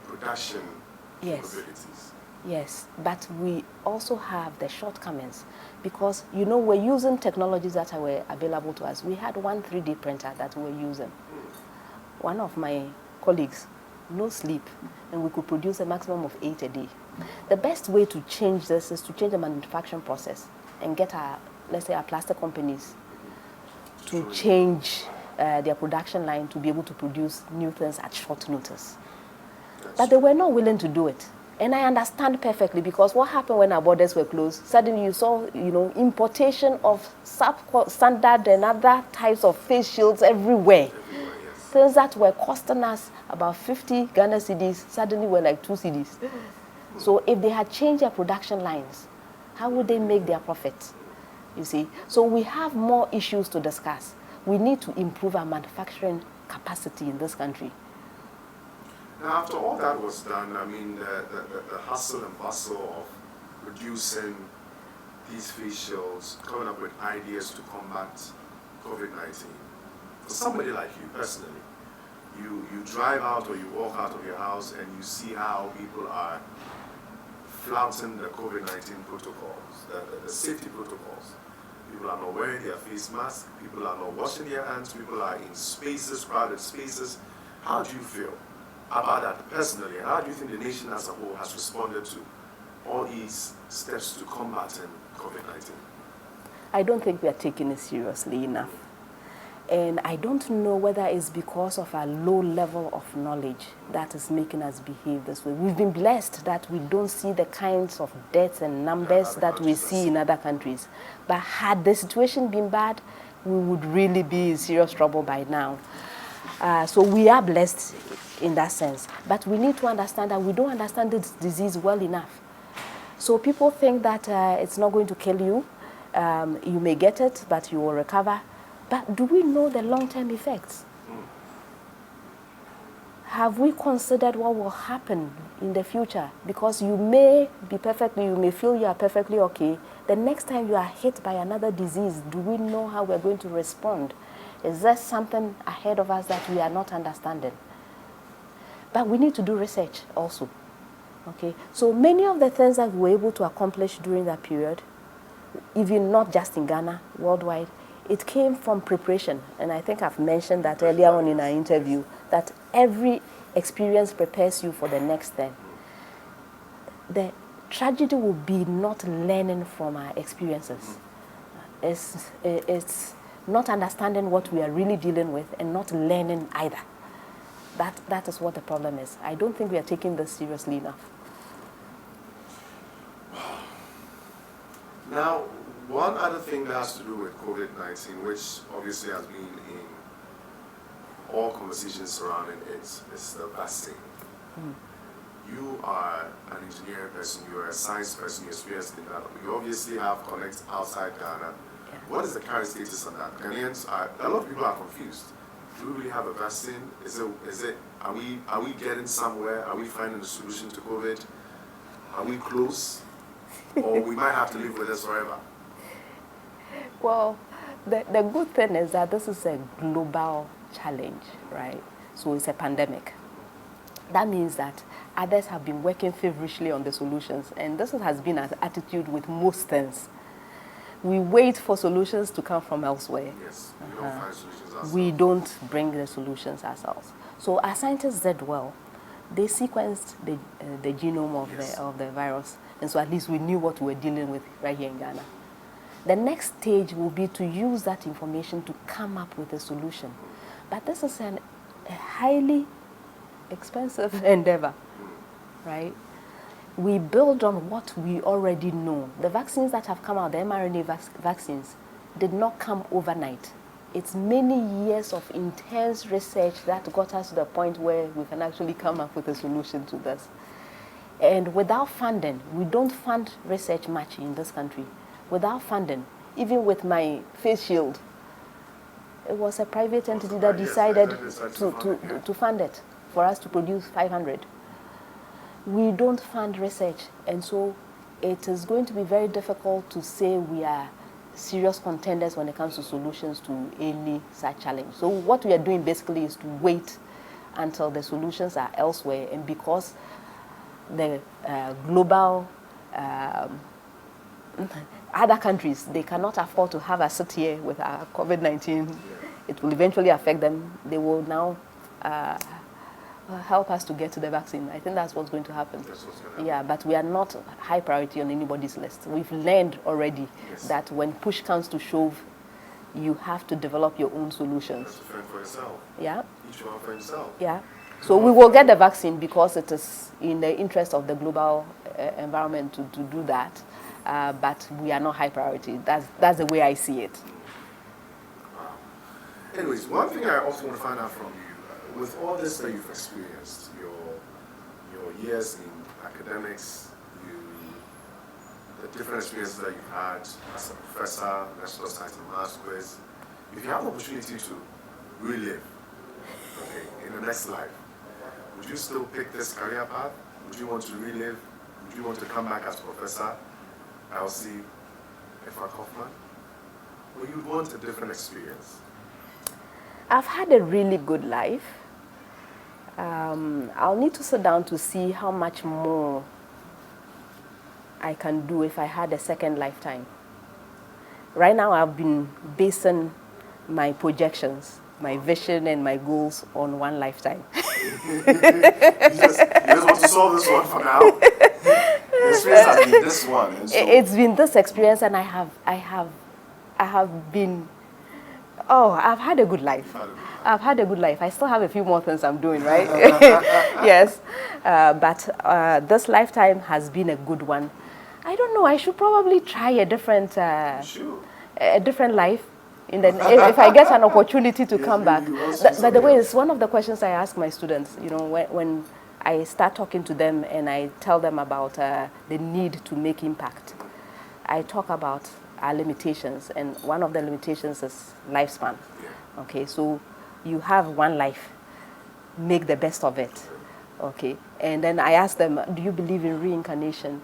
production capabilities. Yes, but we also have the shortcomings because, we're using technologies that were available to us. We had one 3D printer that we were using. One of my colleagues, no sleep, and we could produce a maximum of 8 a day. The best way to change this is to change the manufacturing process and get our plastic companies to change their production line to be able to produce new things at short notice. But they were not willing to do it. And I understand perfectly, because what happened when our borders were closed, suddenly you saw, importation of substandard and other types of face shields everywhere. Things that were costing us about 50 Ghana cedis suddenly were like 2 cedis. So if they had changed their production lines, how would they make their profits? You see? So we have more issues to discuss. We need to improve our manufacturing capacity in this country. Now, after all that was done, I mean, the hustle and bustle of producing these face shields, coming up with ideas to combat COVID-19. For somebody like you personally, you drive out or you walk out of your house and you see how people are flouting the COVID-19 protocols, the safety protocols. People are not wearing their face masks, people are not washing their hands, people are in spaces, crowded spaces. How do you feel about that personally, and how do you think the nation as a whole has responded to all these steps to combating COVID-19? I don't think we are taking it seriously enough. And I don't know whether it's because of our low level of knowledge that is making us behave this way. We've been blessed that we don't see the kinds of deaths and numbers that we see in other countries. But had the situation been bad, we would really be in serious trouble by now. So we are blessed in that sense. But we need to understand that we don't understand this disease well enough. So people think that it's not going to kill you. You may get it, but you will recover. But do we know the long-term effects? Have we considered what will happen in the future? Because you may feel you are perfectly okay. The next time you are hit by another disease, do we know how we're going to respond? Is there something ahead of us that we are not understanding? But we need to do research also. Okay? So many of the things that we were able to accomplish during that period, even not just in Ghana, worldwide, it came from preparation. And I think I've mentioned that earlier on in our interview, that every experience prepares you for the next thing. The tragedy will be not learning from our experiences. It's not understanding what we are really dealing with and not learning either. That is what the problem is. I don't think we are taking this seriously enough. Now, one other thing that has to do with COVID-19, which obviously has been in all conversations surrounding it, is the vaccine. You are an engineering person, you are a science person, you're experienced in that. You obviously have connects outside Ghana. Yeah. What is the current status on that? Ghanaians a lot of people are confused. Do we really have a vaccine? Are we getting somewhere? Are we finding a solution to COVID? Are we close? Or we might have to live with this forever? Well, the good thing is that this is a global challenge, right? So it's a pandemic. That means that others have been working feverishly on the solutions, and this has been our attitude with most things. We wait for solutions to come from elsewhere. Yes, we don't find solutions ourselves. We don't bring the solutions ourselves. So our scientists did well. They sequenced the genome of the virus, and so at least we knew what we were dealing with right here in Ghana. The next stage will be to use that information to come up with a solution. But this is a highly expensive endeavor, right? We build on what we already know. The vaccines that have come out, the mRNA vaccines, did not come overnight. It's many years of intense research that got us to the point where we can actually come up with a solution to this. And without funding, we don't fund research much in this country. Without funding, even with my face shield, it was a private entity that decided to fund it for us to produce 500. We don't fund research, and so it is going to be very difficult to say we are serious contenders when it comes to solutions to any such challenge. So what we are doing basically is to wait until the solutions are elsewhere, and because the global other countries, they cannot afford to have us sit here with our COVID-19. It will eventually affect them. They will now help us to get to the vaccine. I think that's what's going to happen. That's what's going to happen. Yeah, but we are not high priority on anybody's list. We've learned already that when push comes to shove, you have to develop your own solutions. You have to fend for yourself. Yeah. Each one for himself. Yeah. So we will get the vaccine because it is in the interest of the global environment to do that. But we are not high priority. That's the way I see it. Anyways, one thing I also want to find out from you, with all this that you've experienced, your years in academics, the different experiences that you've had as a professor, National Science and Maths quiz, if you have the opportunity to relive, okay, in the next life, would you still pick this career path? Would you want to relive? Would you want to come back as Professor Elsie Effah Kaufmann? Or you'd want a different experience? I've had a really good life. I'll need to sit down to see how much more I can do if I had a second lifetime. Right now, I've been basing my projections, my vision, and my goals on one lifetime. you just want to solve this one for now? The experience has been this one. And so it's been this experience, and I have been. Oh, I've had a good life. I've had a good life. I still have a few more things I'm doing, right? Yes, but this lifetime has been a good one. I don't know. I should probably try a different life. If I get an opportunity to come back. By the way, it's one of the questions I ask my students. You know, when I start talking to them and I tell them about the need to make impact, I talk about our limitations, and one of the limitations is lifespan. Okay, so you have one life, make the best of it. Okay, and then I ask them, do you believe in reincarnation?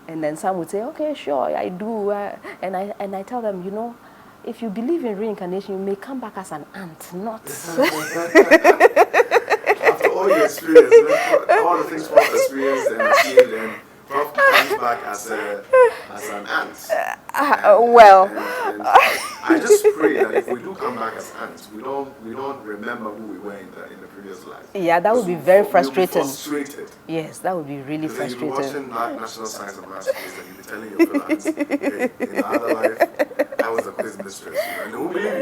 And then some would say, okay, sure, I do. And I tell them, you know, if you believe in reincarnation, you may come back as an ant, not. After all your experience, all the things Prof experienced and achieved, and Prof comes back as an ant. And I just pray that if we do come back as ants, we don't remember who we were in the previous life. Yeah, that would be very frustrating. We'll be frustrated. Yes, that would be really frustrating. You'll be watching National Science and Maths quiz and you'll be telling your fellows, hey, in the other life, I was a quiz mistress. And they won't believe you.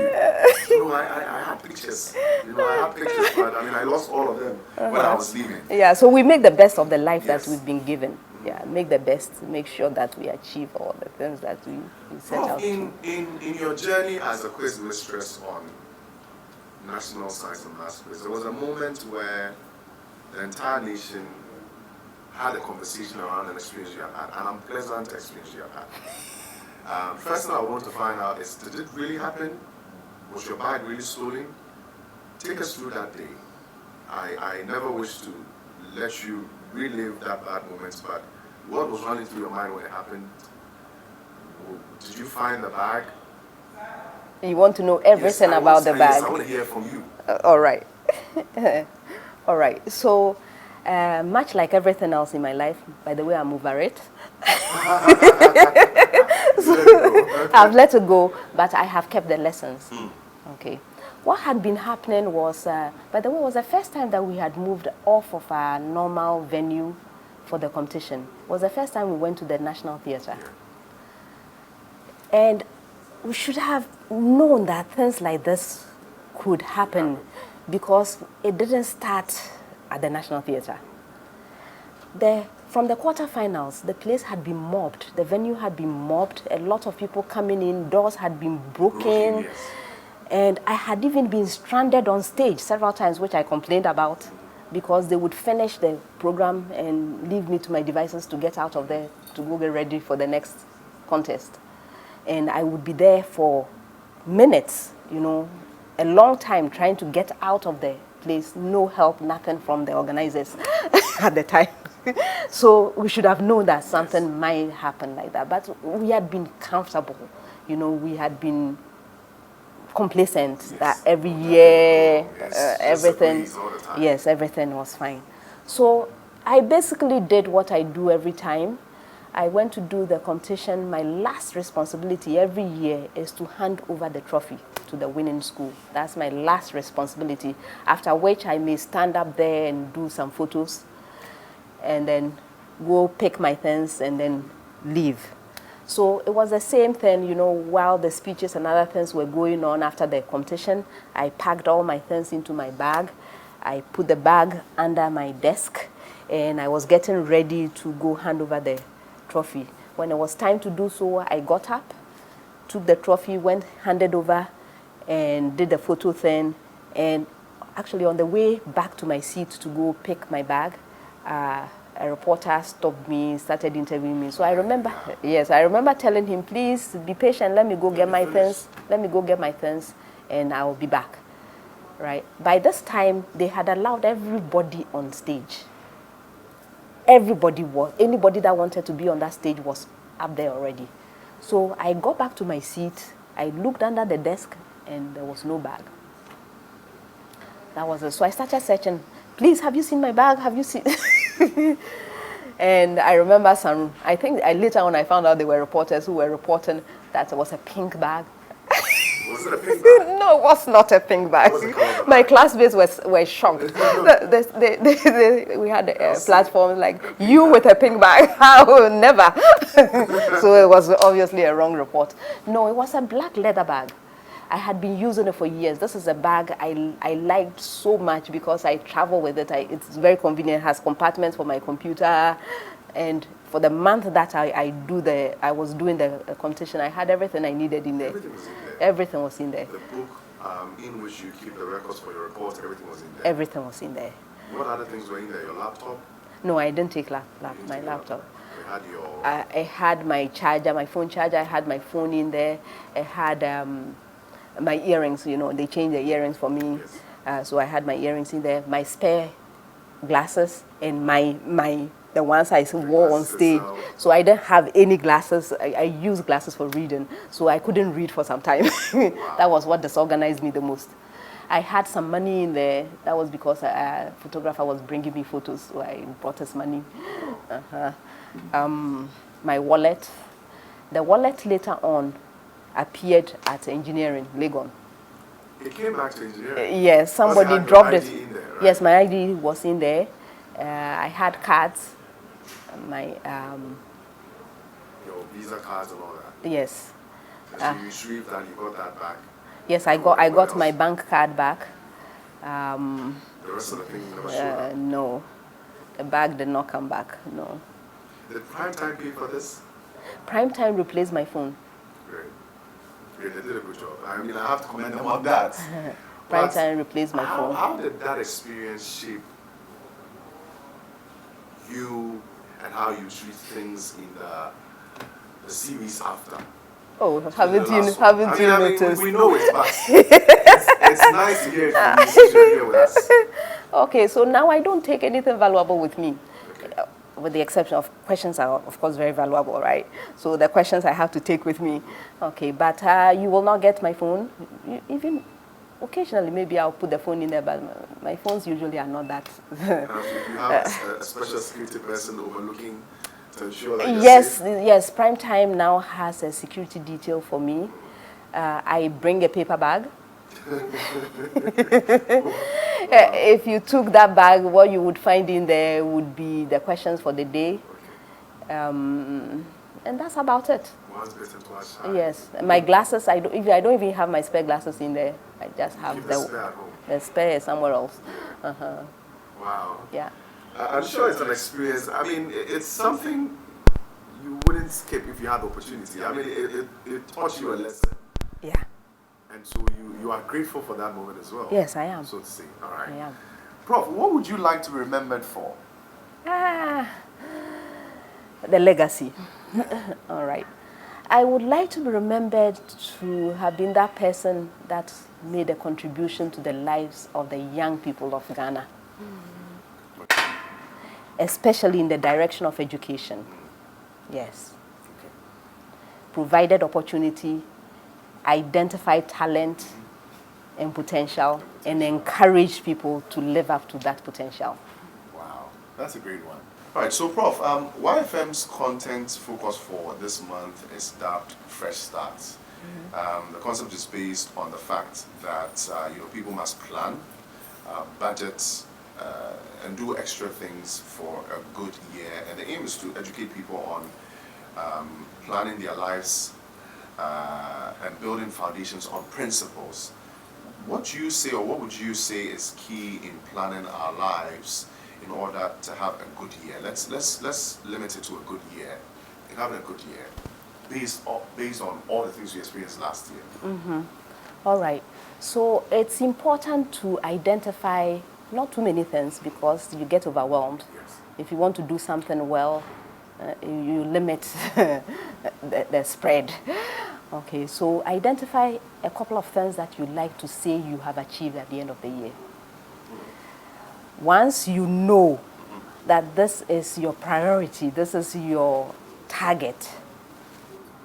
You know, I had pictures. You know, I had pictures, but I mean, I lost all of them when I was leaving. Yeah, so we make the best of the life that we've been given. Yeah, make the best, make sure that we achieve all the things that we set out to. In your journey as a quiz mistress on National Science and Maths quiz, there was a moment where the entire nation had a conversation around an experience you have had, an unpleasant experience you have had. First thing I want to find out is, did it really happen? Was your bag really stolen? Take us through that day. I never wish to let you relive that bad moment, but what was running through your mind when it happened? Did you find the bag? You want to know everything about the bag? Yes, I want to hear from you. All right. All right. So, much like everything else in my life, by the way, I'm over it. I've let it go, but I have kept the lessons. Okay. What had been happening was, by the way, it was the first time that we had moved off of our normal venue for the competition. It was the first time we went to the National Theatre. And we should have known that things like this could happen because it didn't start at the National Theatre. From the quarterfinals, the place had been mobbed. The venue had been mobbed. A lot of people coming in, doors had been broken. Yes. And I had even been stranded on stage several times, which I complained about, because they would finish the program and leave me to my devices to get out of there to go get ready for the next contest. And I would be there for minutes, you know, a long time trying to get out of the place. No help, nothing from the organizers at the time. So we should have known that something might happen like that. But we had been comfortable, you know, we had been complacent that every year everything everything was fine. So I basically did what I do every time. I went to do the competition. My last responsibility every year is to hand over the trophy to the winning school. That's my last responsibility, after which I may stand up there and do some photos and then go pick my things and then leave. So it was the same thing, you know, while the speeches and other things were going on after the competition, I packed all my things into my bag. I put the bag under my desk, and I was getting ready to go hand over the trophy. When it was time to do so, I got up, took the trophy, went, handed over, and did the photo thing. And actually, on the way back to my seat to go pick my bag, a reporter stopped me, started interviewing me. So I remember, yes, I remember telling him, please be patient, let me go get my things, and I'll be back. Right? By this time, they had allowed everybody on stage. Anybody that wanted to be on that stage was up there already. So I got back to my seat, I looked under the desk, and there was no bag. That was it. So I started searching, please, have you seen my bag? Have you seen? And I remember later on I found out they were reporters who were reporting that it was a pink bag. Was it a pink bag? No, it was not a pink bag. My classmates were shocked. We had platforms like, you with a pink bag? How? Never. So it was obviously a wrong report. No, it was a black leather bag. I had been using it for years. This is a bag I liked so much because I travel with it. It's very convenient. It has compartments for my computer. And for the month that I was doing the competition, I had everything I needed in there. Everything was in there. Everything was in there. The book in which you keep the records for your reports, everything was in there. Everything was in there. What other things were in there? Your laptop? No, I didn't take my laptop. You had your... I had my charger, my phone charger. I had my phone in there. I had my earrings. They changed the earrings for me. Yes. So I had my earrings in there. My spare glasses and the ones I wore on stage. So I didn't have any glasses. I used glasses for reading, so I couldn't read for some time. That was what disorganized me the most. I had some money in there. That was because a photographer was bringing me photos, so I brought his money. My wallet. The wallet later on appeared at engineering, Legon. It came back to engineering? Yes, somebody dropped it. In there, right? Yes, my ID was in there. I had cards. My your visa cards and all that. Yes. And so you retrieved that, you got that back. Yes, I got my bank card back. The rest of the things never showed up. No, the bag did not come back. No. Did Prime Time pay for this? Prime Time replaced my phone. Great. They did a good job. I mean, I have to commend them on that. Prime Time replaced my phone. How did that experience shape you and how you treat things in the series after? Oh, haven't you noticed? We know it, but it's nice to hear it from you since you're here with us. Okay, so now I don't take anything valuable with me. Okay. With the exception of questions are, of course, very valuable, right? So the questions I have to take with me. Okay, but you will not get my phone. Even occasionally, maybe I'll put the phone in there, but my phones usually are not that. You have a special security person overlooking to ensure that you're safe? Yes. Prime Time now has a security detail for me. I bring a paper bag. If you took that bag, what you would find in there would be the questions for the day. And that's about it. One's better, twice shy. Yes. My glasses, I don't even have my spare glasses in there. I just have Keep the spare at home. the spare somewhere else. Wow. Yeah. I'm sure it's an experience. I mean, it's something you wouldn't skip if you had the opportunity. I mean, it taught you a lesson. Yeah. And so you are grateful for that moment as well. Yes, I am. So to say. All right. I am. Prof, what would you like to be remembered for? The legacy. All right. I would like to be remembered to have been that person that made a contribution to the lives of the young people of Ghana, especially in the direction of education. Yes. Okay. Provided opportunity, identified talent and potential, and encourage people to live up to that potential. Wow, that's a great one. All right, so Prof, YFM's content focus for this month is dubbed Fresh Starts. The concept is based on the fact that people must plan, budget, and do extra things for a good year. And the aim is to educate people on planning their lives and building foundations on principles. What do you say, or what would you say is key in planning our lives in order to have a good year? Let's limit it to a good year. In having a good year, based on all the things we experienced last year. All right. So it's important to identify not too many things because you get overwhelmed. Yes. If you want to do something well, you limit the spread. Okay, so identify a couple of things that you like to say you have achieved at the end of the year. Once you know that this is your priority, this is your target,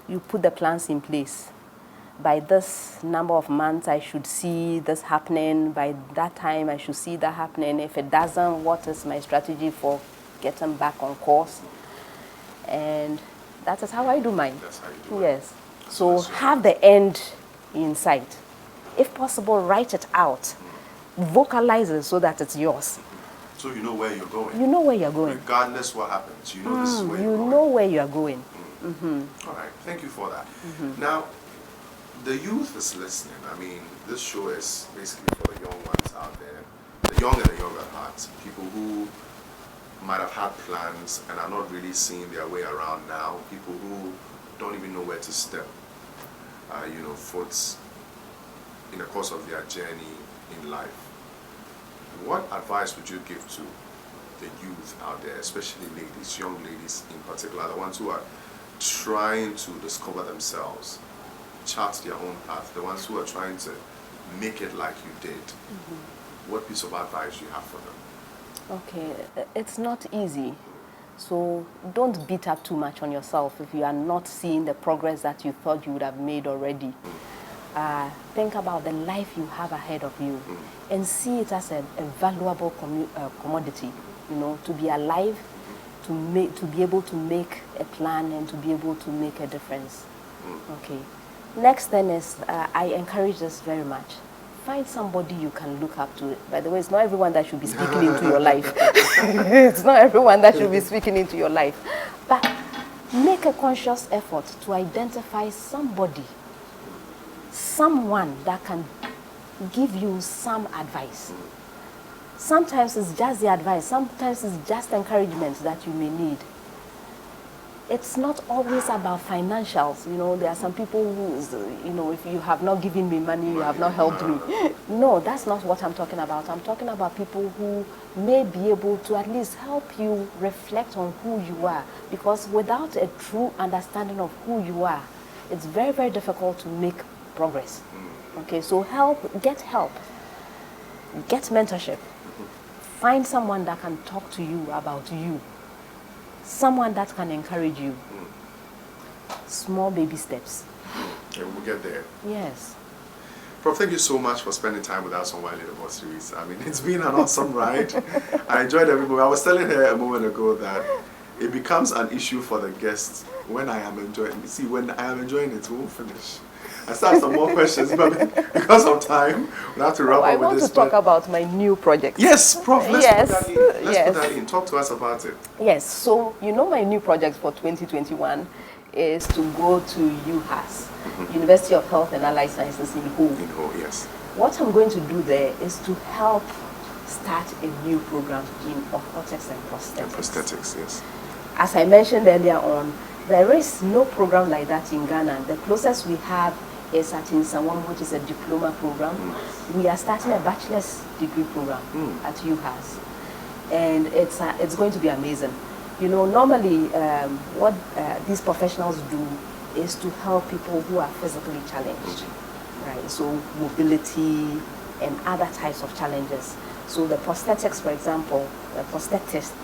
you put the plans in place. By this number of months, I should see this happening. By that time, I should see that happening. If it doesn't, what is my strategy for getting back on course? And that is how I do mine. That's how you do it. Yes. So have the end in sight. If possible, write it out. Vocalize it so that it's yours. So you know where you're going. You know where you're going. Regardless what happens, you know this is where You you're going. know where you're going. All right, thank you for that. Now, the youth is listening. I mean, this show is basically for the young ones out there, the young and the young at heart, people who might have had plans and are not really seeing their way around now, people who don't even know where to step, foot in the course of their journey in life. What advice would you give to the youth out there, especially ladies, young ladies in particular, the ones who are trying to discover themselves, chart their own path, the ones who are trying to make it like you did? What piece of advice do you have for them? Okay, it's not easy. So don't beat up too much on yourself if you are not seeing the progress that you thought you would have made already. Think about the life you have ahead of you and see it as a valuable commodity, to be alive, to be able to make a plan and to be able to make a difference. Okay. Next thing is, I encourage this very much. Find somebody you can look up to. By the way, it's not everyone that should be speaking into your life. It's not everyone that should be speaking into your life. But make a conscious effort to identify somebody, someone that can give you some advice. Sometimes it's just the advice. Sometimes it's just encouragement that you may need. It's not always about financials. There are some people who, if you have not given me money, you have not helped me. No, that's not what I'm talking about. I'm talking about people who may be able to at least help you reflect on who you are. Because without a true understanding of who you are, it's very, very difficult to make progress. Okay, so get mentorship. Find someone that can talk to you about you. Someone that can encourage you. Small baby steps. And we'll get there. Yes. Prof, thank you so much for spending time with us on Wiley the Boss series. I mean, it's been an awesome ride. I enjoyed every moment. I was telling her a moment ago that it becomes an issue for the guests when I am enjoying it. See, when I am enjoying it, we won't finish. I still have some more questions, but because of time, we'll have to wrap up with this. I want to talk about my new project. Yes, Prof, let's put that in. Let's yes. put that in. Talk to us about it. Yes, so my new project for 2021 is to go to UHAS, University of Health and Allied Sciences in Ho. In Ho, yes. What I'm going to do there is to help start a new program in orthotics and prosthetics. And prosthetics, yes. As I mentioned earlier on, there is no program like that in Ghana. The closest we have is at Insawam, which is a diploma program. We are starting a bachelor's degree program at UHAS, and it's going to be amazing. Normally what these professionals do is to help people who are physically challenged, right? So mobility and other types of challenges. So the prosthetics, for example, the prosthetists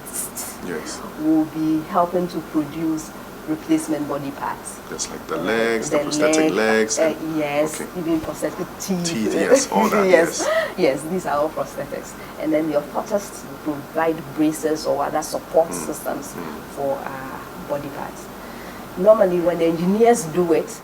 will be helping to produce replacement body parts. Just like the legs, the prosthetic legs. Yes, okay. Even prosthetic teeth. Yes, all that, yes, these are all prosthetics. And then the orthotists provide braces or other support systems for body parts. Normally, when the engineers do it,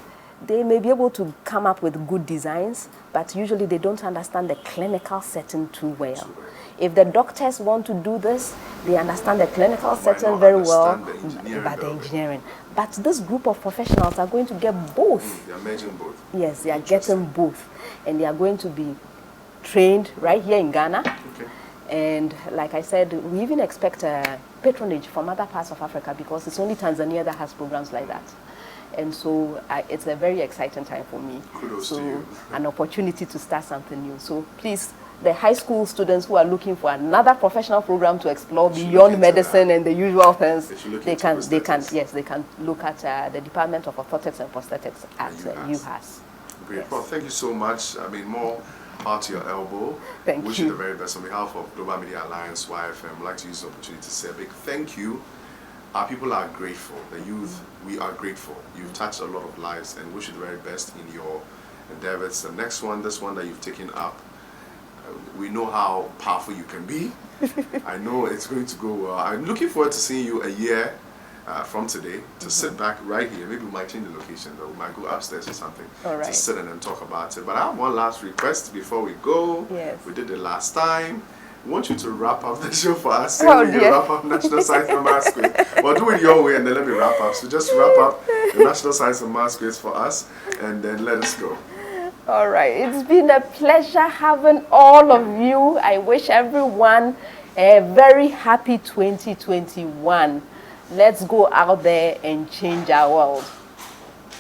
they may be able to come up with good designs, but usually they don't understand the clinical setting too well. If the doctors want to do this, they understand the clinical setting very well, but the engineering. But this group of professionals are going to get both. They are merging both. Yes, they are getting both. And they are going to be trained right here in Ghana. Okay. And like I said, we even expect patronage from other parts of Africa because it's only Tanzania that has programs like that. And so it's a very exciting time for me. Kudos so to you. an opportunity to start something new. So please, the high school students who are looking for another professional program to explore beyond medicine and the usual things, they can look at the Department of Orthotics and Prosthetics at UHAS. Great. Yes. Well, thank you so much. I mean, more power to your elbow. Thank Wish you. you the very best on behalf of Global Media Alliance YFM. I'd like to use the opportunity to say a big thank you. Our people are grateful. The youth, we are grateful. You've touched a lot of lives and wish you the very best in your endeavors. The next one, this one that you've taken up, we know how powerful you can be. I know it's going to go well. I'm looking forward to seeing you a year from today to sit back right here. Maybe we might change the location, though. We might go upstairs or something to sit and then talk about it. But I have one last request before we go. Yes. We did it last time. I want you to wrap up the show for us. Oh, You dear. wrap up National Science and Masquerade. Well, do it your way and then let me wrap up. So just wrap up the National Science and Masquerades for us and then let us go. All right, it's been a pleasure having all of you. I wish everyone a very happy 2021. Let's go out there and change our world.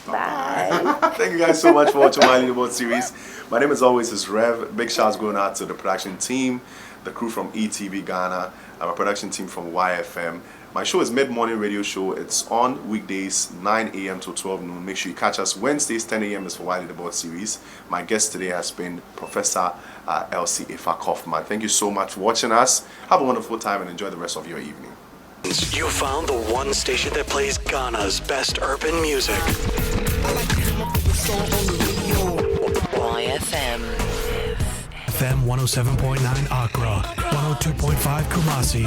Bye. Thank you guys so much for watching my Leaderboard series. My name, as always, is Rev. Big shouts going out to the production team, the crew from ETV Ghana, our production team from YFM. My show is Mid-Morning Radio Show. It's on weekdays, 9 a.m. to 12 noon. Make sure you catch us Wednesdays, 10 a.m. is for Wiley the Board series. My guest today has been Professor Elsie Effah Kaufmann. Thank you so much for watching us. Have a wonderful time and enjoy the rest of your evening. You found the one station that plays Ghana's best urban music. YFM. FM 107.9 Accra, 102.5 Kumasi,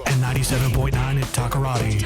and 97.9 in Takoradi.